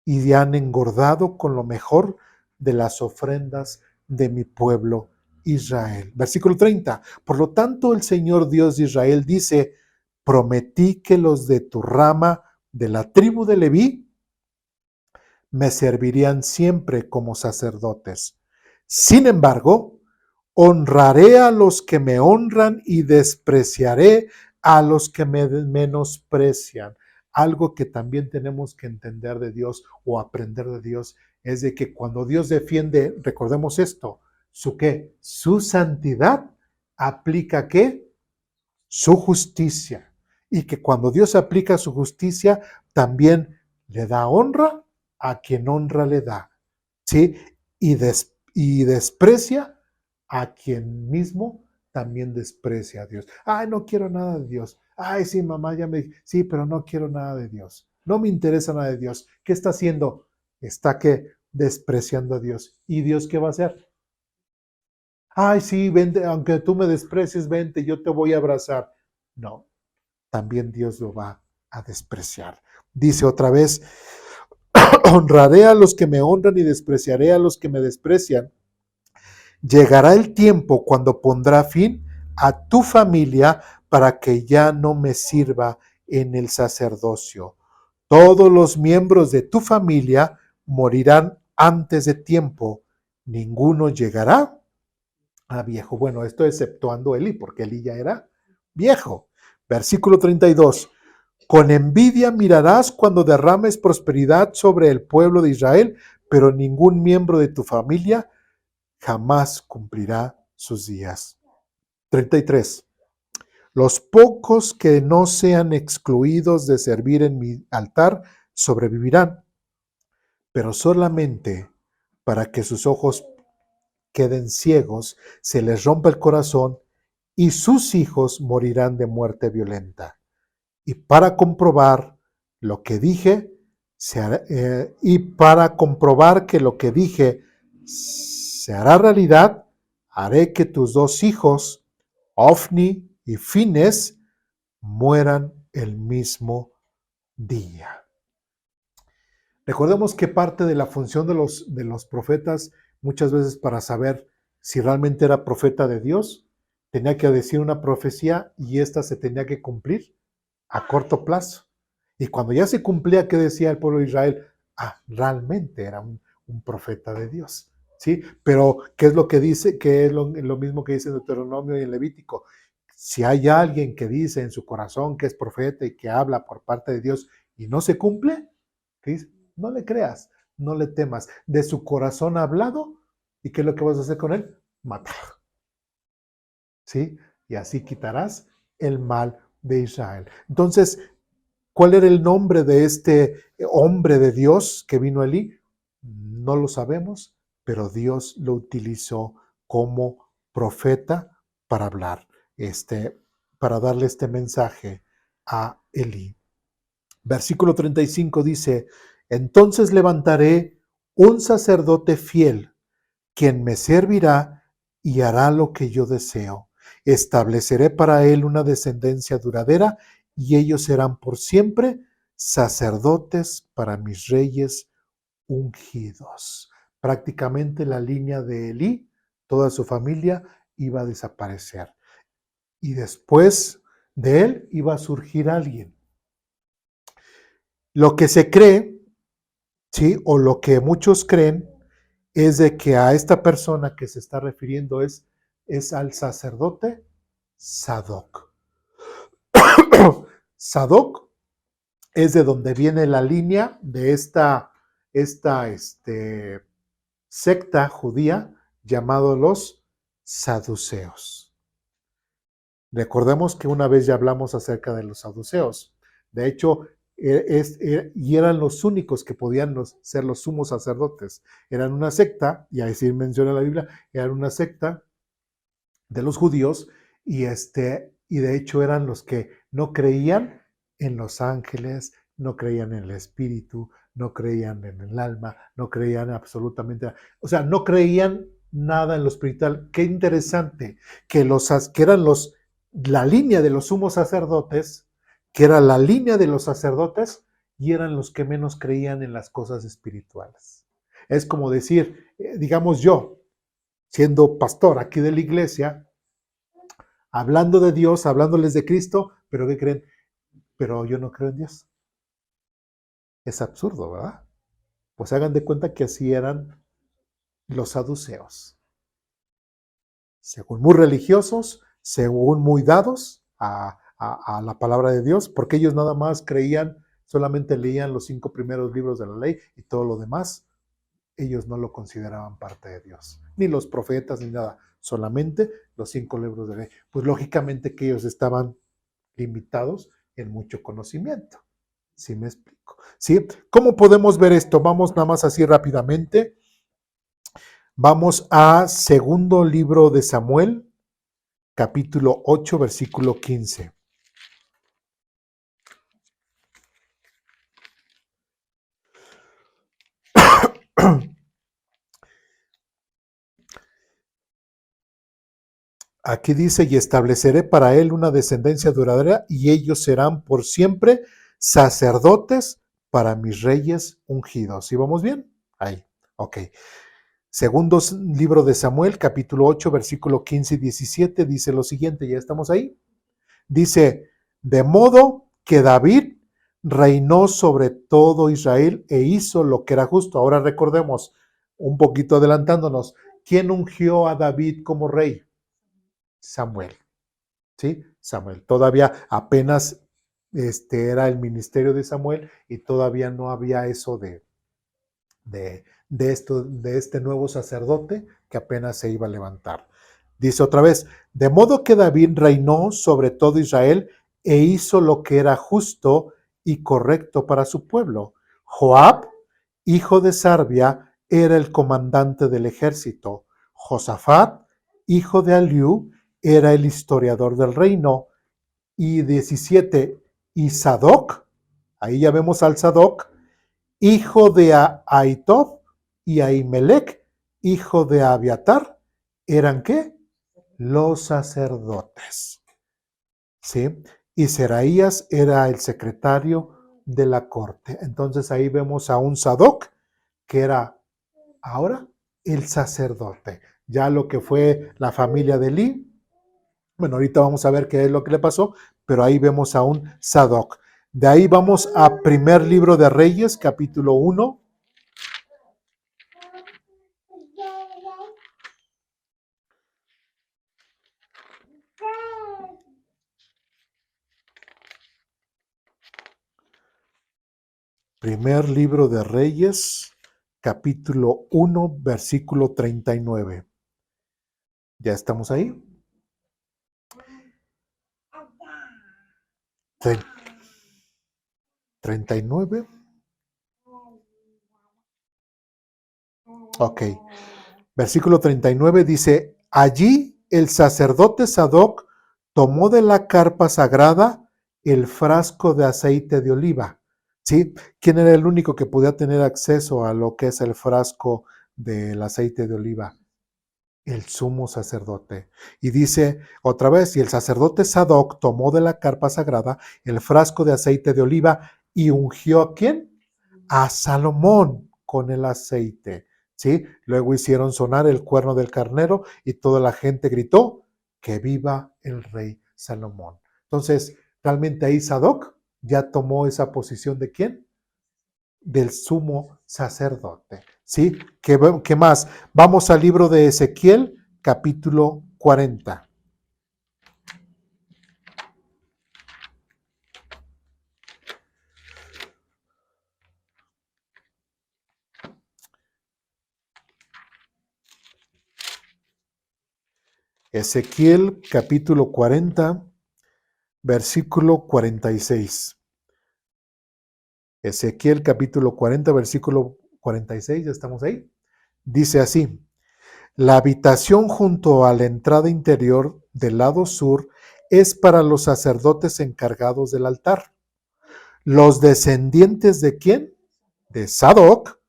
[SPEAKER 1] y han engordado con lo mejor de las ofrendas de mi pueblo Israel. Versículo 30. Por lo tanto, el Señor Dios de Israel dice, prometí que los de tu rama de la tribu de Leví me servirían siempre como sacerdotes. Sin embargo, honraré a los que me honran y despreciaré a los que me menosprecian. Algo que también tenemos que entender de Dios o aprender de Dios es de que cuando Dios defiende, recordemos esto, ¿su qué? Su santidad aplica ¿qué? Su justicia. Y que cuando Dios aplica su justicia, también le da honra a quien honra le da, ¿sí? Y desprecia a quien mismo también desprecia a Dios. Ay, no quiero nada de Dios. Ay, sí, mamá, ya me... Sí, pero no quiero nada de Dios. No me interesa nada de Dios. ¿Qué está haciendo? Está que despreciando a Dios. ¿Y Dios qué va a hacer? Ay, sí, vente, aunque tú me desprecies, vente, yo te voy a abrazar. No, también Dios lo va a despreciar. Dice otra vez, honraré a los que me honran y despreciaré a los que me desprecian. Llegará el tiempo cuando pondrá fin a tu familia para que ya no me sirva en el sacerdocio. Todos los miembros de tu familia morirán antes de tiempo. Ninguno llegará a viejo. Bueno, esto exceptuando Elí, porque Elí ya era viejo. Versículo 32. Con envidia mirarás cuando derrames prosperidad sobre el pueblo de Israel, pero ningún miembro de tu familia jamás cumplirá sus días. 33. Los pocos que no sean excluidos de servir en mi altar sobrevivirán, pero solamente para que sus ojos queden ciegos, se les rompa el corazón y sus hijos morirán de muerte violenta. Y para comprobar lo que dije, y para comprobar que lo que dije se hará realidad, haré que tus dos hijos, Ofni y Fines, mueran el mismo día. Recordemos que parte de la función de los profetas, muchas veces para saber si realmente era profeta de Dios, tenía que decir una profecía y ésta se tenía que cumplir a corto plazo. Y cuando ya se cumplía, ¿qué decía el pueblo de Israel? Ah, realmente era un profeta de Dios. ¿Sí? Pero, ¿qué es lo que dice? Que es lo mismo que dice en Deuteronomio y en Levítico. Si hay alguien que dice en su corazón que es profeta y que habla por parte de Dios y no se cumple, ¿qué dice? No le creas, no le temas. De su corazón ha hablado, ¿y qué es lo que vas a hacer con él? Matarlo. ¿Sí? Y así quitarás el mal de Israel. Entonces, ¿cuál era el nombre de este hombre de Dios que vino Elí? No lo sabemos, pero Dios lo utilizó como profeta para hablar, para darle este mensaje a Elí. Versículo 35 dice, entonces levantaré un sacerdote fiel, quien me servirá y hará lo que yo deseo. Estableceré para él una descendencia duradera y ellos serán por siempre sacerdotes para mis reyes ungidos. Prácticamente la línea de Elí, toda su familia iba a desaparecer. Y después de él iba a surgir alguien. Lo que se cree, ¿sí? O lo que muchos creen, es de que a esta persona que se está refiriendo es al sacerdote Sadoc. Sadoc es de donde viene la línea de esta secta judía llamado los saduceos. Recordemos que una vez ya hablamos acerca de los saduceos. De hecho, y eran los únicos que podían ser los sumos sacerdotes. Eran una secta, y así menciona la Biblia, eran una secta de los judíos, y de hecho eran los que no creían en los ángeles, no creían en el espíritu, no creían en el alma, no creían absolutamente, o sea, no creían nada en lo espiritual. Qué interesante que eran la línea de los sumos sacerdotes, que era la línea de los sacerdotes, y eran los que menos creían en las cosas espirituales. Es como decir, digamos yo, siendo pastor aquí de la iglesia, hablando de Dios, hablándoles de Cristo, pero ¿qué creen? Pero yo no creo en Dios. Es absurdo, ¿verdad? Pues hagan de cuenta que así eran los saduceos. Según muy religiosos, según muy dados a la palabra de Dios, porque ellos nada más creían, solamente leían los 5 primeros libros de la ley y todo lo demás, ellos no lo consideraban parte de Dios, ni los profetas ni nada, solamente los 5 libros de la ley. Pues lógicamente que ellos estaban limitados en mucho conocimiento. ¿Sí me explico? ¿Sí? ¿Cómo podemos ver esto? Vamos nada más así rápidamente. Vamos a segundo libro de Samuel, capítulo 8, versículo 15. Aquí dice, y estableceré para él una descendencia duradera, y ellos serán por siempre sacerdotes para mis reyes ungidos. ¿Sí vamos bien? Ahí, ok. Segundo libro de Samuel, capítulo 8, versículo 15 y 17, dice lo siguiente, ¿ya estamos ahí? Dice, de modo que David reinó sobre todo Israel e hizo lo que era justo. Ahora recordemos, un poquito adelantándonos, ¿quién ungió a David como rey? Samuel, ¿sí? Samuel. Todavía apenas era el ministerio de Samuel y todavía no había eso de este nuevo sacerdote que apenas se iba a levantar. Dice otra vez, de modo que David reinó sobre todo Israel e hizo lo que era justo y correcto para su pueblo. Joab, hijo de Sarbia, era el comandante del ejército. Josafat, hijo de Aliú, era el historiador del reino. Y 17, y Sadoc, ahí ya vemos al Sadoc, hijo de Ahitob, y Ahimelech, hijo de Abiatar, ¿eran qué? Los sacerdotes. ¿Sí? Y Seraías era el secretario de la corte. Entonces ahí vemos a un Sadoc, que era ahora el sacerdote. Ya lo que fue la familia de Elí, bueno, ahorita vamos a ver qué es lo que le pasó, pero ahí vemos a un Sadoc. De ahí vamos a primer libro de Reyes, capítulo 1. Primer libro de Reyes, capítulo 1, versículo 39. ¿Ya estamos ahí? 39. Ok. Versículo 39 dice, allí el sacerdote Sadoc tomó de la carpa sagrada el frasco de aceite de oliva, ¿Sí? ¿Quién era el único que podía tener acceso a lo que es el frasco del aceite de oliva? El sumo sacerdote. Y dice otra vez, y el sacerdote Sadoc tomó de la carpa sagrada el frasco de aceite de oliva y ungió ¿a quién? A Salomón con el aceite. ¿Sí? Luego hicieron sonar el cuerno del carnero y toda la gente gritó, que viva el rey Salomón. Entonces, realmente ahí Sadoc ya tomó esa posición de ¿quién? Del sumo sacerdote. ¿Sí? ¿Qué más? Vamos al libro de Ezequiel, capítulo 40. Ezequiel, capítulo 40, versículo 46. Ezequiel, capítulo 40, versículo 46, ya estamos ahí. Dice así: la habitación junto a la entrada interior del lado sur es para los sacerdotes encargados del altar. Los descendientes de ¿quién? De Sadoc,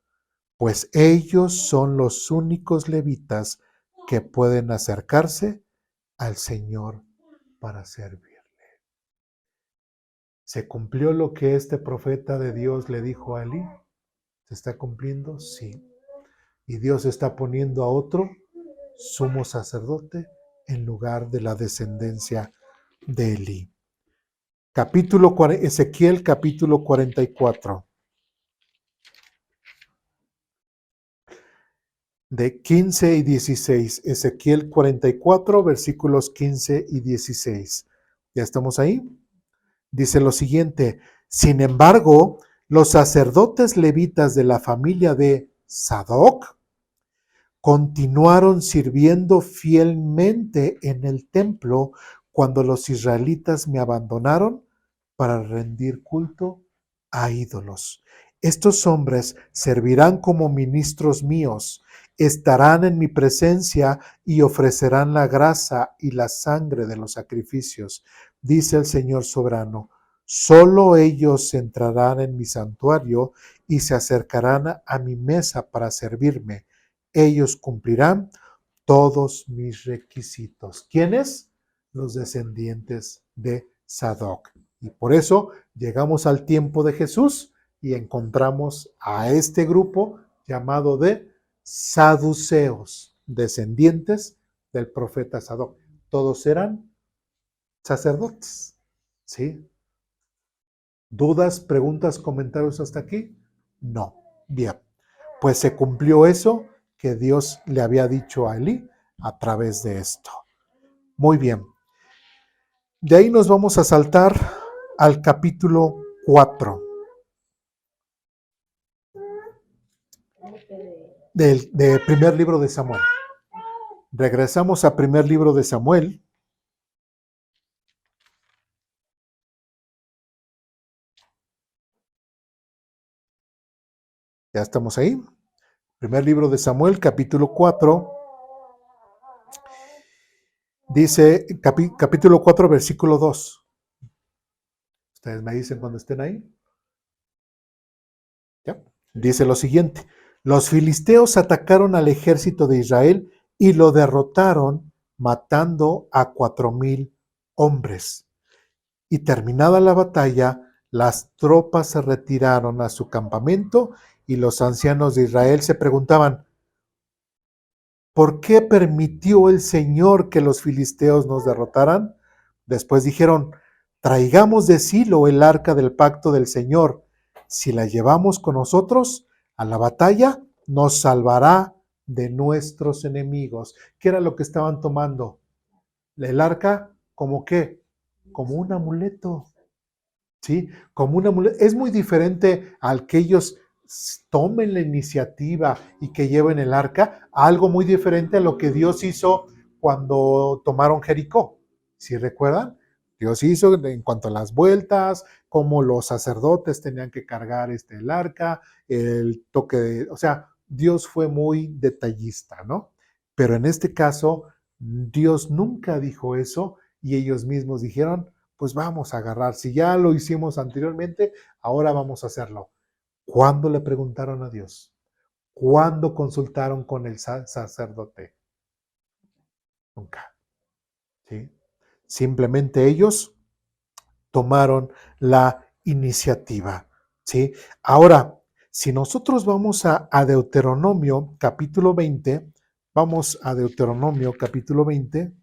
[SPEAKER 1] pues ellos son los únicos levitas que pueden acercarse al Señor para servirle. ¿Se cumplió lo que este profeta de Dios le dijo a Elí? ¿Se está cumpliendo? Sí. Y Dios está poniendo a otro sumo sacerdote en lugar de la descendencia de Elí. Ezequiel capítulo 44. De 15 y 16. Ezequiel 44, versículos 15 y 16. ¿Ya estamos ahí? Dice lo siguiente: sin embargo, los sacerdotes levitas de la familia de Sadoc continuaron sirviendo fielmente en el templo cuando los israelitas me abandonaron para rendir culto a ídolos. Estos hombres servirán como ministros míos, estarán en mi presencia y ofrecerán la grasa y la sangre de los sacrificios, dice el Señor soberano. Solo ellos entrarán en mi santuario y se acercarán a mi mesa para servirme. Ellos cumplirán todos mis requisitos. ¿Quiénes? Los descendientes de Sadoc. Y por eso llegamos al tiempo de Jesús y encontramos a este grupo llamado de saduceos, descendientes del profeta Sadoc. Todos eran sacerdotes. ¿Sí? ¿Dudas, preguntas, comentarios hasta aquí? No. Bien. Pues se cumplió eso que Dios le había dicho a Elí a través de esto. Muy bien. De ahí nos vamos a saltar al capítulo 4 del primer libro de Samuel. Regresamos a primer libro de Samuel. Ya estamos ahí. Primer libro de Samuel, capítulo 4. Dice, capítulo 4, versículo 2. Ustedes me dicen cuando estén ahí. ¿Ya? Dice lo siguiente: los filisteos atacaron al ejército de Israel y lo derrotaron, matando a 4,000 hombres. Y terminada la batalla, las tropas se retiraron a su campamento y los ancianos de Israel se preguntaban: ¿por qué permitió el Señor que los filisteos nos derrotaran? Después dijeron: traigamos de Silo el arca del pacto del Señor. Si la llevamos con nosotros a la batalla, nos salvará de nuestros enemigos. ¿Qué era lo que estaban tomando? El arca, ¿como qué? Como un amuleto. ¿Sí? Como un amuleto. Es muy diferente al que ellos tomen la iniciativa y que lleven el arca, a algo muy diferente a lo que Dios hizo cuando tomaron Jericó. ¿Sí recuerdan? Dios hizo en cuanto a las vueltas, cómo los sacerdotes tenían que cargar el arca, el toque de, o sea, Dios fue muy detallista, ¿no? Pero en este caso, Dios nunca dijo eso y ellos mismos dijeron: pues vamos a agarrar, si ya lo hicimos anteriormente, ahora vamos a hacerlo. ¿Cuándo le preguntaron a Dios? ¿Cuándo consultaron con el sacerdote? Nunca. ¿Sí? Simplemente ellos tomaron la iniciativa. ¿Sí? Ahora, si nosotros vamos a Deuteronomio capítulo 20, vamos a Deuteronomio capítulo 20.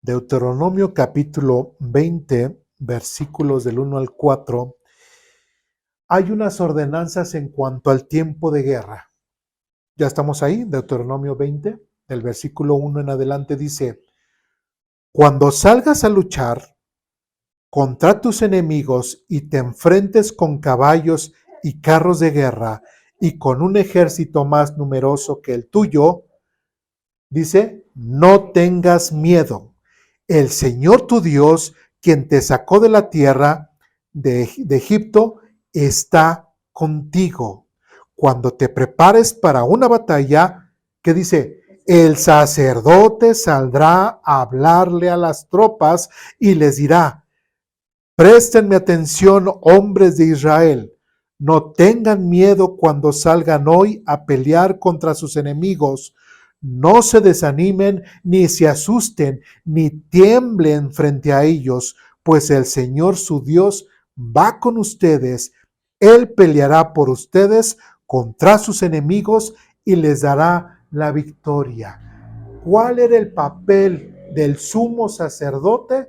[SPEAKER 1] Deuteronomio capítulo 20, versículos del 1 al 4, hay unas ordenanzas en cuanto al tiempo de guerra. Ya estamos ahí, Deuteronomio 20, del versículo 1 en adelante dice, cuando salgas a luchar contra tus enemigos y te enfrentes con caballos y carros de guerra y con un ejército más numeroso que el tuyo, dice, no tengas miedo. El Señor tu Dios, quien te sacó de la tierra de Egipto, está contigo. Cuando te prepares para una batalla, ¿qué dice? El sacerdote saldrá a hablarle a las tropas y les dirá, préstenme atención, hombres de Israel. No tengan miedo cuando salgan hoy a pelear contra sus enemigos. No se desanimen, ni se asusten, ni tiemblen frente a ellos, pues el Señor su Dios va con ustedes. Él peleará por ustedes contra sus enemigos y les dará la victoria. ¿Cuál era el papel del sumo sacerdote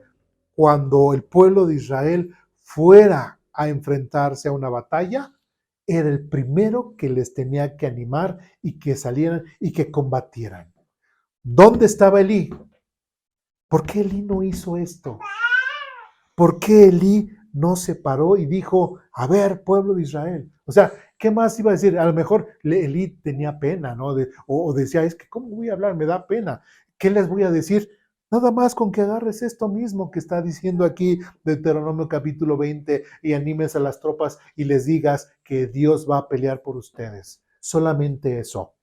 [SPEAKER 1] cuando el pueblo de Israel fuera a enfrentarse a una batalla? Era el primero que les tenía que animar y que salieran y que combatieran. ¿Dónde estaba Elí? ¿Por qué Elí no hizo esto? ¿Por qué Elí no se paró y dijo, a ver, pueblo de Israel? O sea, ¿qué más iba a decir? A lo mejor Elí tenía pena, ¿no? O decía, es que ¿cómo voy a hablar? Me da pena. ¿Qué les voy a decir? Nada más con que agarres esto mismo que está diciendo aquí Deuteronomio capítulo 20 y animes a las tropas y les digas que Dios va a pelear por ustedes. Solamente eso.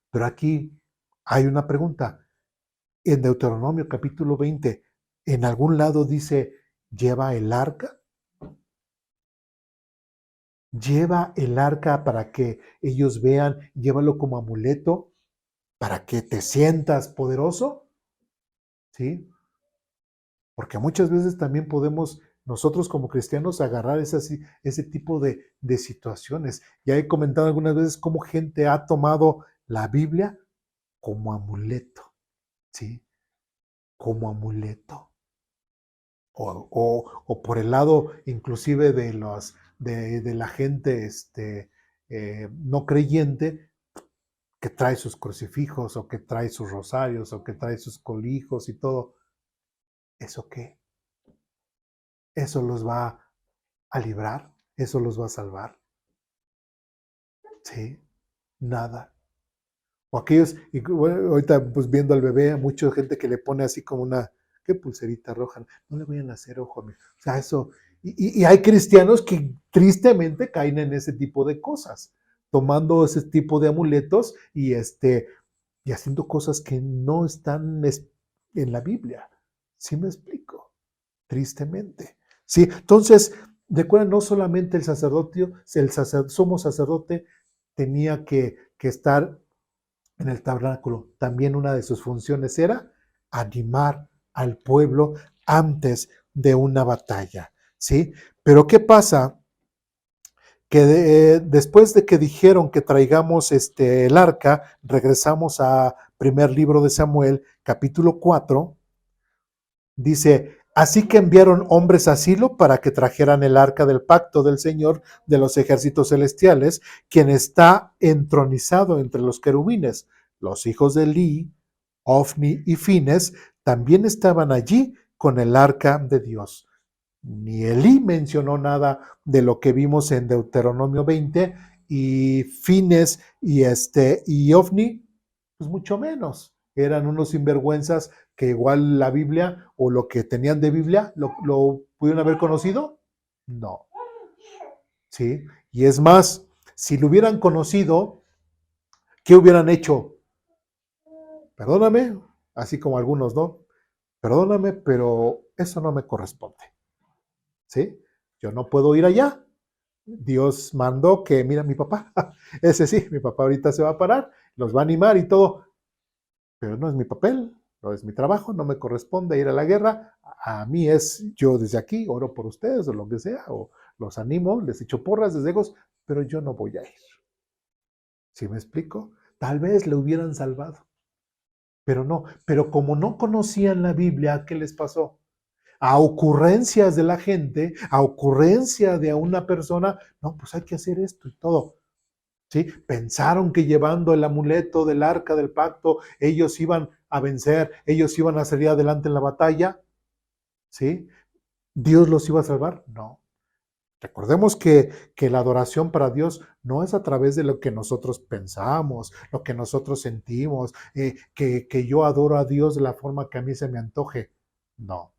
[SPEAKER 1] Pero aquí hay una pregunta. En Deuteronomio capítulo 20, en algún lado dice, ¿lleva el arca? Lleva el arca para que ellos vean, llévalo como amuleto para que te sientas poderoso, ¿sí? Porque muchas veces también podemos nosotros como cristianos agarrar ese tipo de situaciones. Ya he comentado algunas veces cómo gente ha tomado la Biblia como amuleto, ¿sí? Como amuleto. O por el lado inclusive de la gente no creyente que trae sus crucifijos o que trae sus rosarios o que trae sus colijos y todo. ¿Eso qué? ¿Eso los va a librar? ¿Eso los va a salvar? Sí, nada. O aquellos, y bueno, ahorita pues viendo al bebé, mucha gente que le pone así como una, ¿qué pulserita roja? No le vayan a hacer ojo, amigo. O sea, eso, y hay cristianos que tristemente caen en ese tipo de cosas, tomando ese tipo de amuletos y haciendo cosas que no están en la Biblia. ¿Sí me explico? Tristemente. Sí, entonces, recuerda, no solamente el sacerdote, sumo sacerdote tenía que estar en el tabernáculo. También una de sus funciones era animar al pueblo antes de una batalla, ¿sí? Pero ¿qué pasa? Que después de que dijeron que traigamos el arca, regresamos a primer libro de Samuel, capítulo 4, dice, así que enviaron hombres a Silo para que trajeran el arca del pacto del Señor de los ejércitos celestiales, quien está entronizado entre los querubines. Los hijos de Eli, Ofni y Fines también estaban allí con el arca de Dios. Ni Elí mencionó nada de lo que vimos en Deuteronomio 20 y Fines y Ofni, pues mucho menos. Eran unos sinvergüenzas que igual la Biblia o lo que tenían de Biblia lo pudieron haber conocido. No. ¿sí? Y es más, si lo hubieran conocido, ¿qué hubieran hecho? Perdóname, así como algunos, ¿no? Perdóname, pero eso no me corresponde, ¿sí? Yo no puedo ir allá. Dios mandó que, mira, mi papá, ese sí, mi papá ahorita se va a parar, los va a animar y todo, pero no es mi papel, no es mi trabajo, no me corresponde ir a la guerra. A mí es, yo desde aquí oro por ustedes o lo que sea, o los animo, les echo porras desde lejos, pero yo no voy a ir. ¿Sí me explico? Tal vez le hubieran salvado, pero no. Pero como no conocían la Biblia, ¿qué les pasó? A ocurrencias de la gente, a ocurrencia de una persona, no, pues hay que hacer esto y todo. ¿Sí? Pensaron que llevando el amuleto del arca del pacto, ellos iban a vencer, ellos iban a salir adelante en la batalla. ¿Sí? ¿Dios los iba a salvar? No. Recordemos que la adoración para Dios no es a través de lo que nosotros pensamos, lo que nosotros sentimos, que yo adoro a Dios de la forma que a mí se me antoje. No.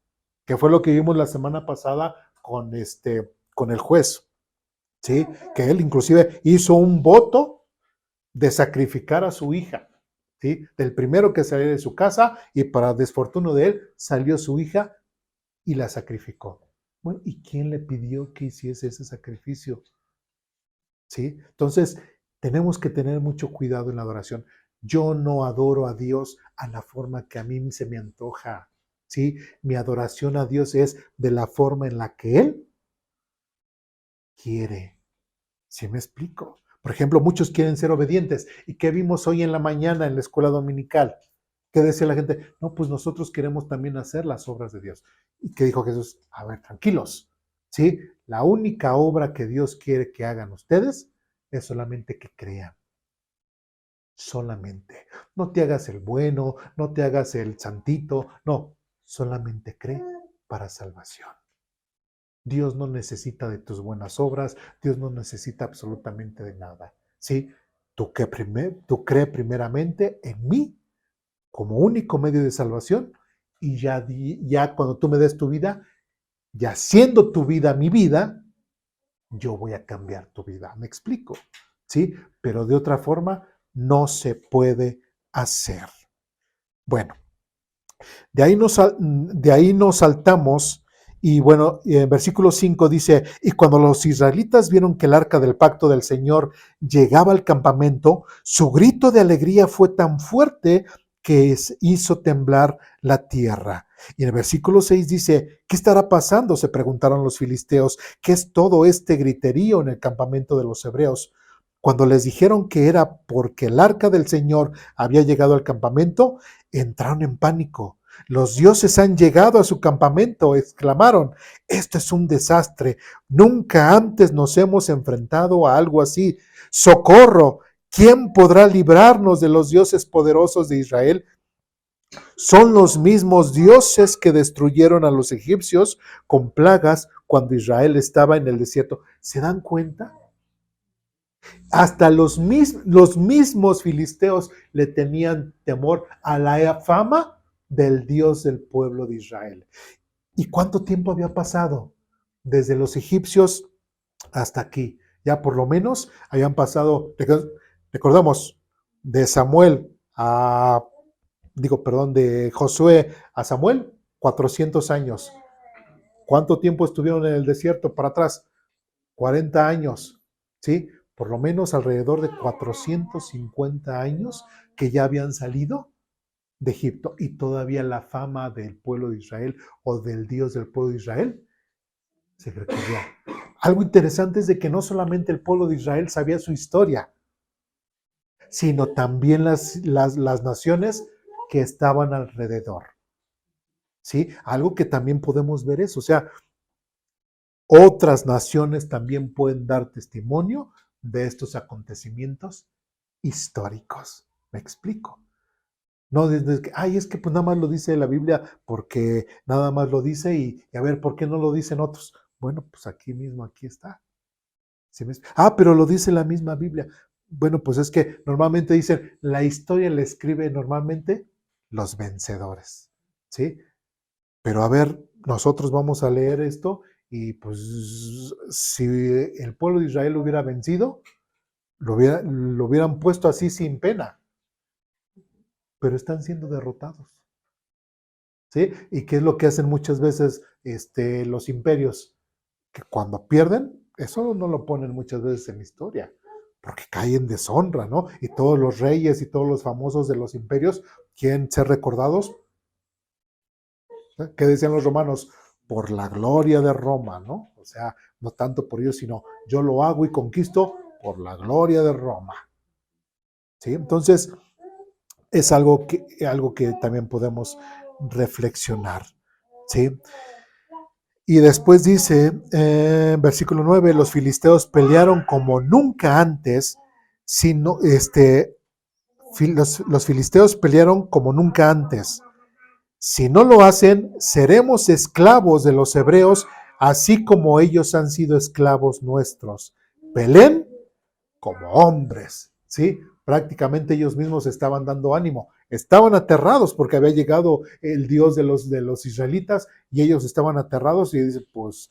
[SPEAKER 1] Que fue lo que vimos la semana pasada con el juez, ¿sí? Que él inclusive hizo un voto de sacrificar a su hija, ¿sí? Del primero que salió de su casa y para desfortuno de él salió su hija y la sacrificó. Bueno, ¿y quién le pidió que hiciese ese sacrificio? ¿Sí? Entonces, tenemos que tener mucho cuidado en la adoración. Yo no adoro a Dios a la forma que a mí se me antoja, ¿sí? Mi adoración a Dios es de la forma en la que Él quiere. ¿Sí me explico? Por ejemplo, muchos quieren ser obedientes. ¿Y qué vimos hoy en la mañana en la escuela dominical? ¿Qué decía la gente? No, pues nosotros queremos también hacer las obras de Dios. ¿Y qué dijo Jesús? A ver, tranquilos. ¿Sí? La única obra que Dios quiere que hagan ustedes es solamente que crean. Solamente. No te hagas el bueno, no te hagas el santito. No, solamente cree para salvación. Dios no necesita de tus buenas obras, Dios no necesita absolutamente de nada. ¿Sí? Tú cree primeramente en mí como único medio de salvación y ya cuando tú me des tu vida, ya siendo tu vida mi vida, yo voy a cambiar tu vida. ¿Me explico? ¿Sí? Pero de otra forma no se puede hacer. Bueno, de ahí nos saltamos y bueno, en versículo 5 dice, y cuando los israelitas vieron que el arca del pacto del Señor llegaba al campamento, su grito de alegría fue tan fuerte que hizo temblar la tierra. Y en el versículo 6 dice, ¿qué estará pasando? Se preguntaron los filisteos, ¿qué es todo este griterío en el campamento de los hebreos? Cuando les dijeron que era porque el arca del Señor había llegado al campamento, entraron en pánico. Los dioses han llegado a su campamento, exclamaron. Esto es un desastre. Nunca antes nos hemos enfrentado a algo así. ¡Socorro! ¿Quién podrá librarnos de los dioses poderosos de Israel? Son los mismos dioses que destruyeron a los egipcios con plagas cuando Israel estaba en el desierto. ¿Se dan cuenta? Hasta los mismos filisteos le tenían temor a la fama del Dios del pueblo de Israel. ¿Y cuánto tiempo había pasado? Desde los egipcios hasta aquí. Ya por lo menos habían pasado, recordamos, de Samuel a, de Josué a Samuel, 400 años. ¿Cuánto tiempo estuvieron en el desierto para atrás? 40 años, ¿sí? Por lo menos alrededor de 450 años que ya habían salido de Egipto y todavía la fama del pueblo de Israel o del Dios del pueblo de Israel se recorría. Algo interesante es de que no solamente el pueblo de Israel sabía su historia, sino también las naciones que estaban alrededor, ¿sí? Algo que también podemos ver eso, o sea, otras naciones también pueden dar testimonio de estos acontecimientos históricos. ¿Me explico? No desde que, ay, es que pues nada más lo dice la Biblia porque nada más lo dice y a ver, ¿por qué no lo dicen otros? Bueno, pues aquí mismo, aquí está. ¿Sí me... pero lo dice la misma Biblia. Bueno, pues es que normalmente dicen, la historia la escribe normalmente los vencedores, ¿sí? Pero a ver, nosotros vamos a leer esto Y pues si el pueblo de Israel hubiera vencido, lo hubieran puesto así sin pena, pero están siendo derrotados. ¿Sí? ¿Y qué es lo que hacen muchas veces los imperios? Que cuando pierden, eso no lo ponen muchas veces en la historia, porque cae en deshonra, ¿no? Y todos los reyes y todos los famosos de los imperios quieren ser recordados. ¿Qué decían los romanos? Por la gloria de Roma, ¿no? O sea, no tanto por ellos, sino yo lo hago y conquisto por la gloria de Roma. ¿Sí? Entonces, es algo que también podemos reflexionar. ¿Sí? Y después dice, versículo 9, los filisteos pelearon como nunca antes, sino, los filisteos pelearon como nunca antes. Si no lo hacen, seremos esclavos de los hebreos, así como ellos han sido esclavos nuestros. Peleen como hombres, ¿sí? Prácticamente ellos mismos estaban dando ánimo. Estaban aterrados porque había llegado el Dios de los israelitas y ellos estaban aterrados y dicen, pues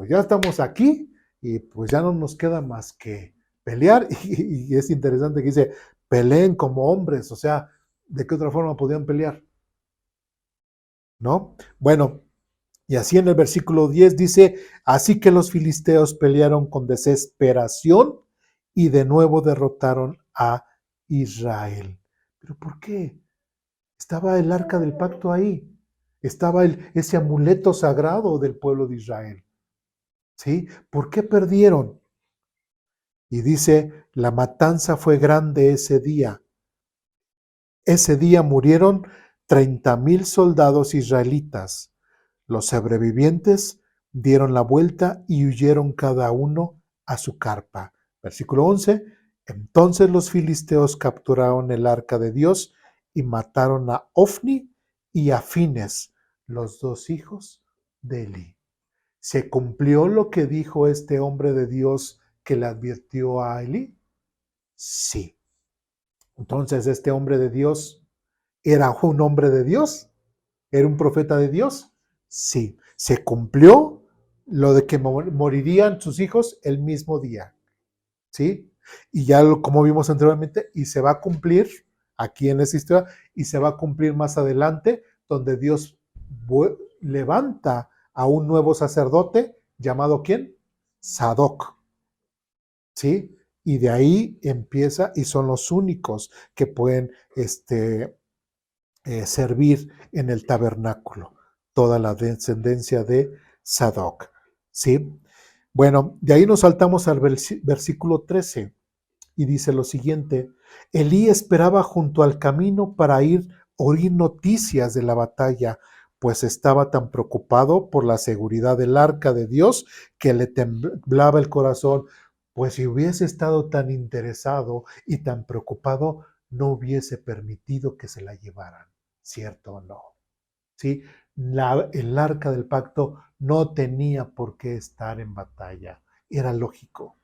[SPEAKER 1] ya estamos aquí y pues ya no nos queda más que pelear. Y es interesante que dice, peleen como hombres, o sea, ¿de qué otra forma podían pelear? ¿No? Bueno, y así en el versículo 10 dice, así que los filisteos pelearon con desesperación y de nuevo derrotaron a Israel. ¿Pero por qué? Estaba el arca del pacto ahí. Estaba ese amuleto sagrado del pueblo de Israel. ¿Sí? ¿Por qué perdieron? Y dice, la matanza fue grande ese día. Ese día murieron 30,000 soldados israelitas. Los sobrevivientes dieron la vuelta y huyeron cada uno a su carpa. Versículo 11. Entonces los filisteos capturaron el arca de Dios y mataron a Ofni y a Fines, los dos hijos de Eli. ¿Se cumplió lo que dijo este hombre de Dios que le advirtió a Eli? Sí. Entonces este hombre de Dios era un hombre de Dios. ¿Era un profeta de Dios? Sí. Se cumplió lo de que morirían sus hijos el mismo día. ¿Sí? Y ya como vimos anteriormente, y se va a cumplir aquí en esta historia, y se va a cumplir más adelante, donde Dios levanta a un nuevo sacerdote llamado ¿quién? Sadoc. ¿Sí? Y de ahí empieza, y son los únicos que pueden servir en el tabernáculo, toda la descendencia de Sadoc. ¿Sí? Bueno, de ahí nos saltamos al versículo 13 y dice lo siguiente, Elí esperaba junto al camino para oír noticias de la batalla, pues estaba tan preocupado por la seguridad del arca de Dios que le temblaba el corazón, pues si hubiese estado tan interesado y tan preocupado, no hubiese permitido que se la llevaran, ¿cierto o no? ¿Sí? El arca del pacto no tenía por qué estar en batalla, era lógico.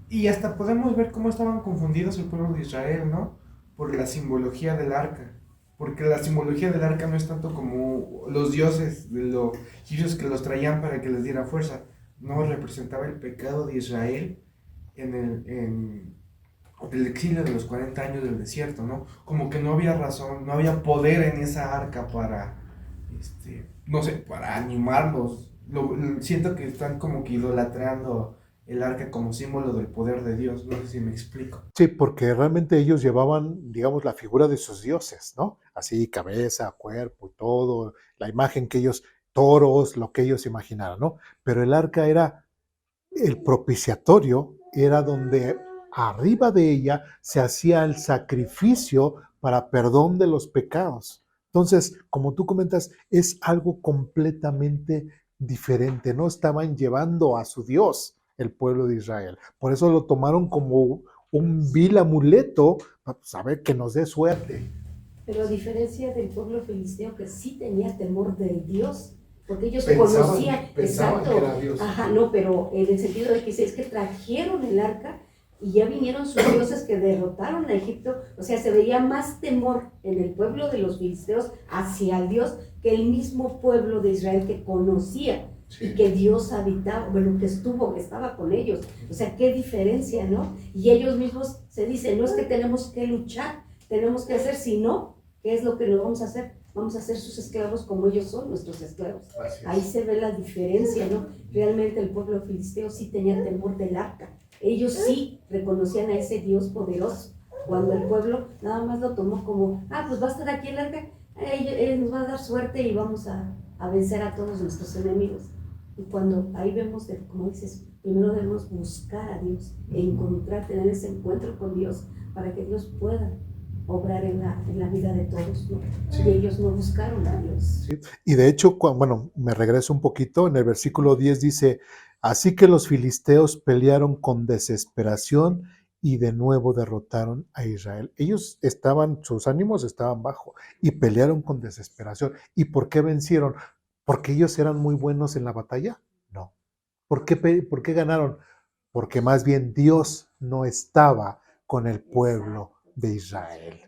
[SPEAKER 3] Y hasta podemos ver cómo estaban confundidos el pueblo de Israel, ¿no? Por la simbología del arca. Porque la simbología del arca no es tanto como los dioses de los egipcios que los traían para que les diera fuerza. No, representaba el pecado de Israel en el exilio de los 40 años del desierto, ¿no? Como que no había razón, no había poder en esa arca para, no sé, para animarlos. Siento que están como que idolatrando el arca como símbolo del poder de Dios, no sé si me explico.
[SPEAKER 1] Sí, porque realmente ellos llevaban, digamos, la figura de sus dioses, ¿no? Así, cabeza, cuerpo y todo, la imagen que ellos, toros, lo que ellos imaginaran, ¿no? Pero el arca era el propiciatorio, era donde arriba de ella se hacía el sacrificio para perdón de los pecados. Entonces, como tú comentas, es algo completamente diferente. No estaban llevando a su Dios el pueblo de Israel. Por eso lo tomaron como un vil amuleto para saber que nos dé suerte.
[SPEAKER 2] Pero a diferencia del pueblo filisteo que sí tenía temor del Dios, porque ellos
[SPEAKER 1] Pensaban
[SPEAKER 2] conocían, exacto,
[SPEAKER 1] que era Dios.
[SPEAKER 2] ajá, no, pero en el sentido de que es que trajeron el arca y ya vinieron sus dioses que derrotaron a Egipto, o sea, se veía más temor en el pueblo de los filisteos hacia el Dios que el mismo pueblo de Israel que conocía y que Dios habitaba, bueno, que estaba con ellos. O sea, qué diferencia, ¿no? Y ellos mismos se dicen, no es que tenemos que luchar, tenemos que hacer, sino, ¿qué es lo que nos vamos a hacer? Vamos a ser sus esclavos como ellos son nuestros esclavos. Ahí se ve la diferencia, ¿no? Realmente el pueblo filisteo sí tenía temor del arca. Ellos sí reconocían a ese Dios poderoso. Cuando el pueblo nada más lo tomó como, pues va a estar aquí el arca, él nos va a dar suerte y vamos a vencer a todos nuestros enemigos. Y cuando ahí vemos, como dices, primero debemos buscar a Dios, encontrar, tener ese encuentro con Dios, para que Dios pueda obrar en la vida de todos, ¿no? Sí. Y ellos no buscaron a Dios.
[SPEAKER 1] Sí. Y de hecho, bueno, me regreso un poquito, en el versículo 10 dice, así que los filisteos pelearon con desesperación y de nuevo derrotaron a Israel. Ellos sus ánimos estaban bajo y pelearon con desesperación. ¿Y por qué vencieron? ¿Porque ellos eran muy buenos en la batalla? No. ¿Por qué ganaron? Porque más bien Dios no estaba con el pueblo de Israel.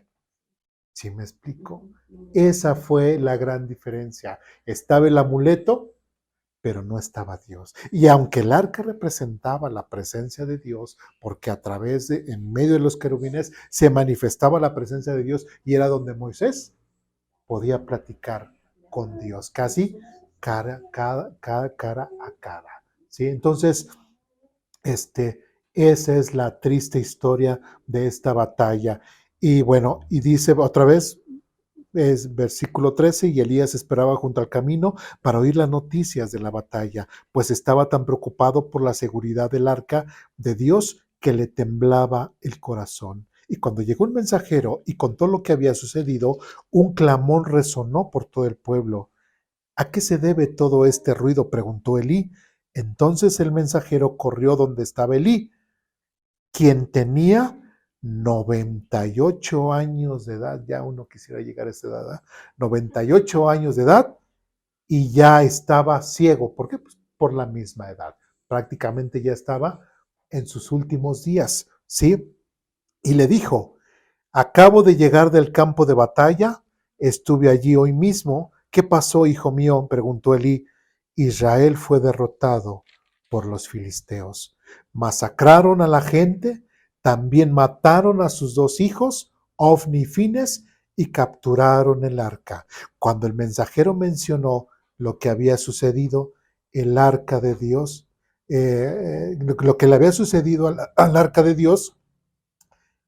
[SPEAKER 1] ¿Sí me explico? Esa fue la gran diferencia. Estaba el amuleto, pero no estaba Dios. Y aunque el arca representaba la presencia de Dios, porque en medio de los querubines, se manifestaba la presencia de Dios y era donde Moisés podía platicar con Dios, casi cara a cara. ¿Sí? Entonces, esa es la triste historia de esta batalla. Y bueno, y dice otra vez, es versículo 13, y Elías esperaba junto al camino para oír las noticias de la batalla, pues estaba tan preocupado por la seguridad del arca de Dios que le temblaba el corazón. Y cuando llegó un mensajero y contó lo que había sucedido, un clamor resonó por todo el pueblo. ¿A qué se debe todo este ruido?, preguntó Elí. Entonces el mensajero corrió donde estaba Elí, quien tenía 98 años de edad. Ya uno quisiera llegar a esa edad, ¿eh? 98 años de edad, y ya estaba ciego. ¿Por qué? Pues por la misma edad. Prácticamente ya estaba en sus últimos días, ¿sí? Y le dijo, acabo de llegar del campo de batalla, estuve allí hoy mismo. ¿Qué pasó, hijo mío?, preguntó Elí. Israel fue derrotado por los filisteos. Masacraron a la gente, también mataron a sus 2 hijos, Ofni y Fines, y capturaron el arca. Cuando el mensajero mencionó lo que había sucedido, el arca de Dios, lo que le había sucedido al arca de Dios,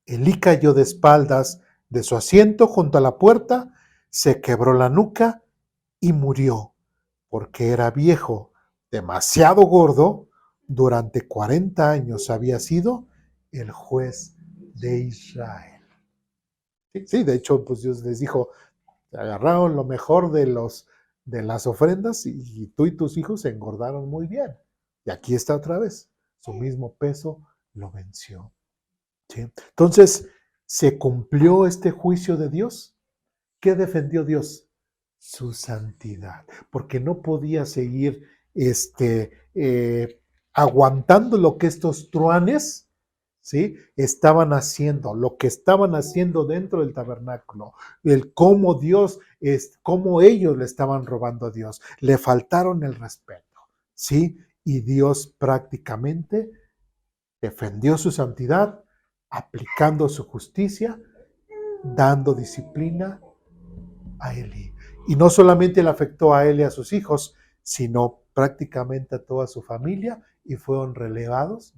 [SPEAKER 1] Elí cayó de espaldas de su asiento junto a la puerta, se quebró la nuca y murió, porque era viejo, demasiado gordo. Durante 40 años había sido el juez de Israel. Sí, de hecho, pues Dios les dijo, agarraron lo mejor de las ofrendas y tú y tus hijos se engordaron muy bien. Y aquí está otra vez, su mismo peso lo venció. ¿Sí? Entonces, ¿se cumplió este juicio de Dios? ¿Qué defendió Dios? Su santidad, porque no podía seguir aguantando lo que estos truanes, ¿sí?, estaban haciendo, lo que estaban haciendo dentro del tabernáculo, el cómo cómo ellos le estaban robando a Dios, le faltaron el respeto, ¿sí? Y Dios prácticamente defendió su santidad, aplicando su justicia, dando disciplina a Elí. Y no solamente le afectó a él y a sus hijos, sino prácticamente a toda su familia, y fueron relegados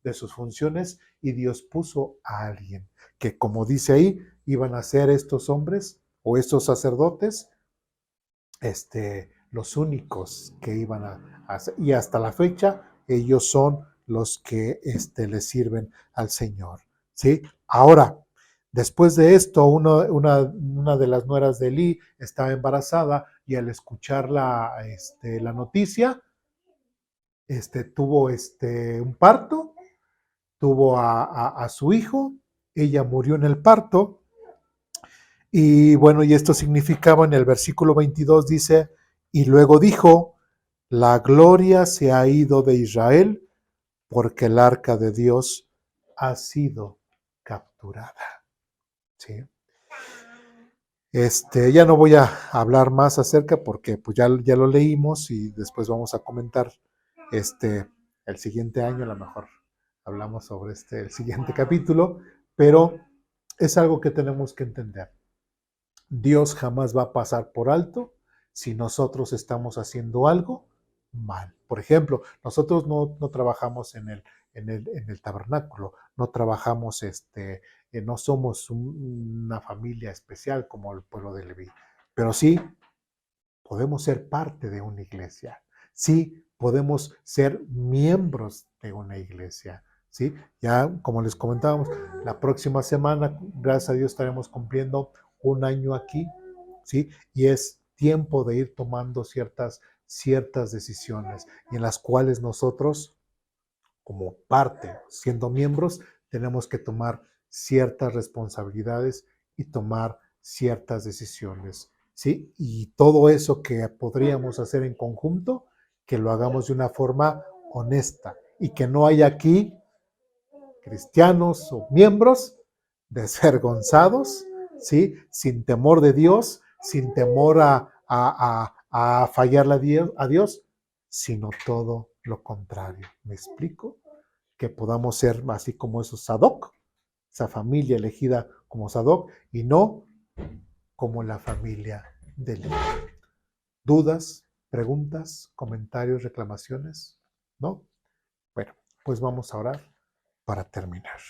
[SPEAKER 1] de sus funciones, y Dios puso a alguien que, como dice ahí, iban a ser estos hombres o estos sacerdotes, los únicos que iban a hacer, y hasta la fecha ellos son los que le sirven al Señor, ¿sí? Ahora, después de esto, una de las nueras de Elí estaba embarazada, y al escuchar la noticia, tuvo un parto, tuvo a su hijo, ella murió en el parto. Y bueno, y esto significaba, en el versículo 22 dice, y luego dijo, la gloria se ha ido de Israel, porque el arca de Dios ha sido capturada. ¿Sí? Ya no voy a hablar más acerca porque pues ya lo leímos y después vamos a comentar el siguiente año, a lo mejor hablamos sobre el siguiente capítulo, pero es algo que tenemos que entender. Dios jamás va a pasar por alto si nosotros estamos haciendo algo mal. Por ejemplo, nosotros no trabajamos en el tabernáculo, no trabajamos, no somos una familia especial como el pueblo de Leví, pero sí podemos ser parte de una iglesia, sí podemos ser miembros de una iglesia, ¿sí? Ya, como les comentábamos, la próxima semana, gracias a Dios, estaremos cumpliendo un año aquí, ¿sí? Y es tiempo de ir tomando ciertas decisiones y en las cuales nosotros, como parte, siendo miembros, tenemos que tomar ciertas responsabilidades y tomar ciertas decisiones, ¿sí? Y todo eso que podríamos hacer en conjunto, que lo hagamos de una forma honesta y que no haya aquí cristianos o miembros desvergonzados, ¿sí? Sin temor de Dios, sin temor a fallarle a Dios, sino todo lo contrario. ¿Me explico? Que podamos ser así como esos Sadoc, esa familia elegida como Sadoc, y no como la familia de Leví. ¿Dudas, preguntas, comentarios, reclamaciones? ¿No? Bueno, pues vamos a orar para terminar.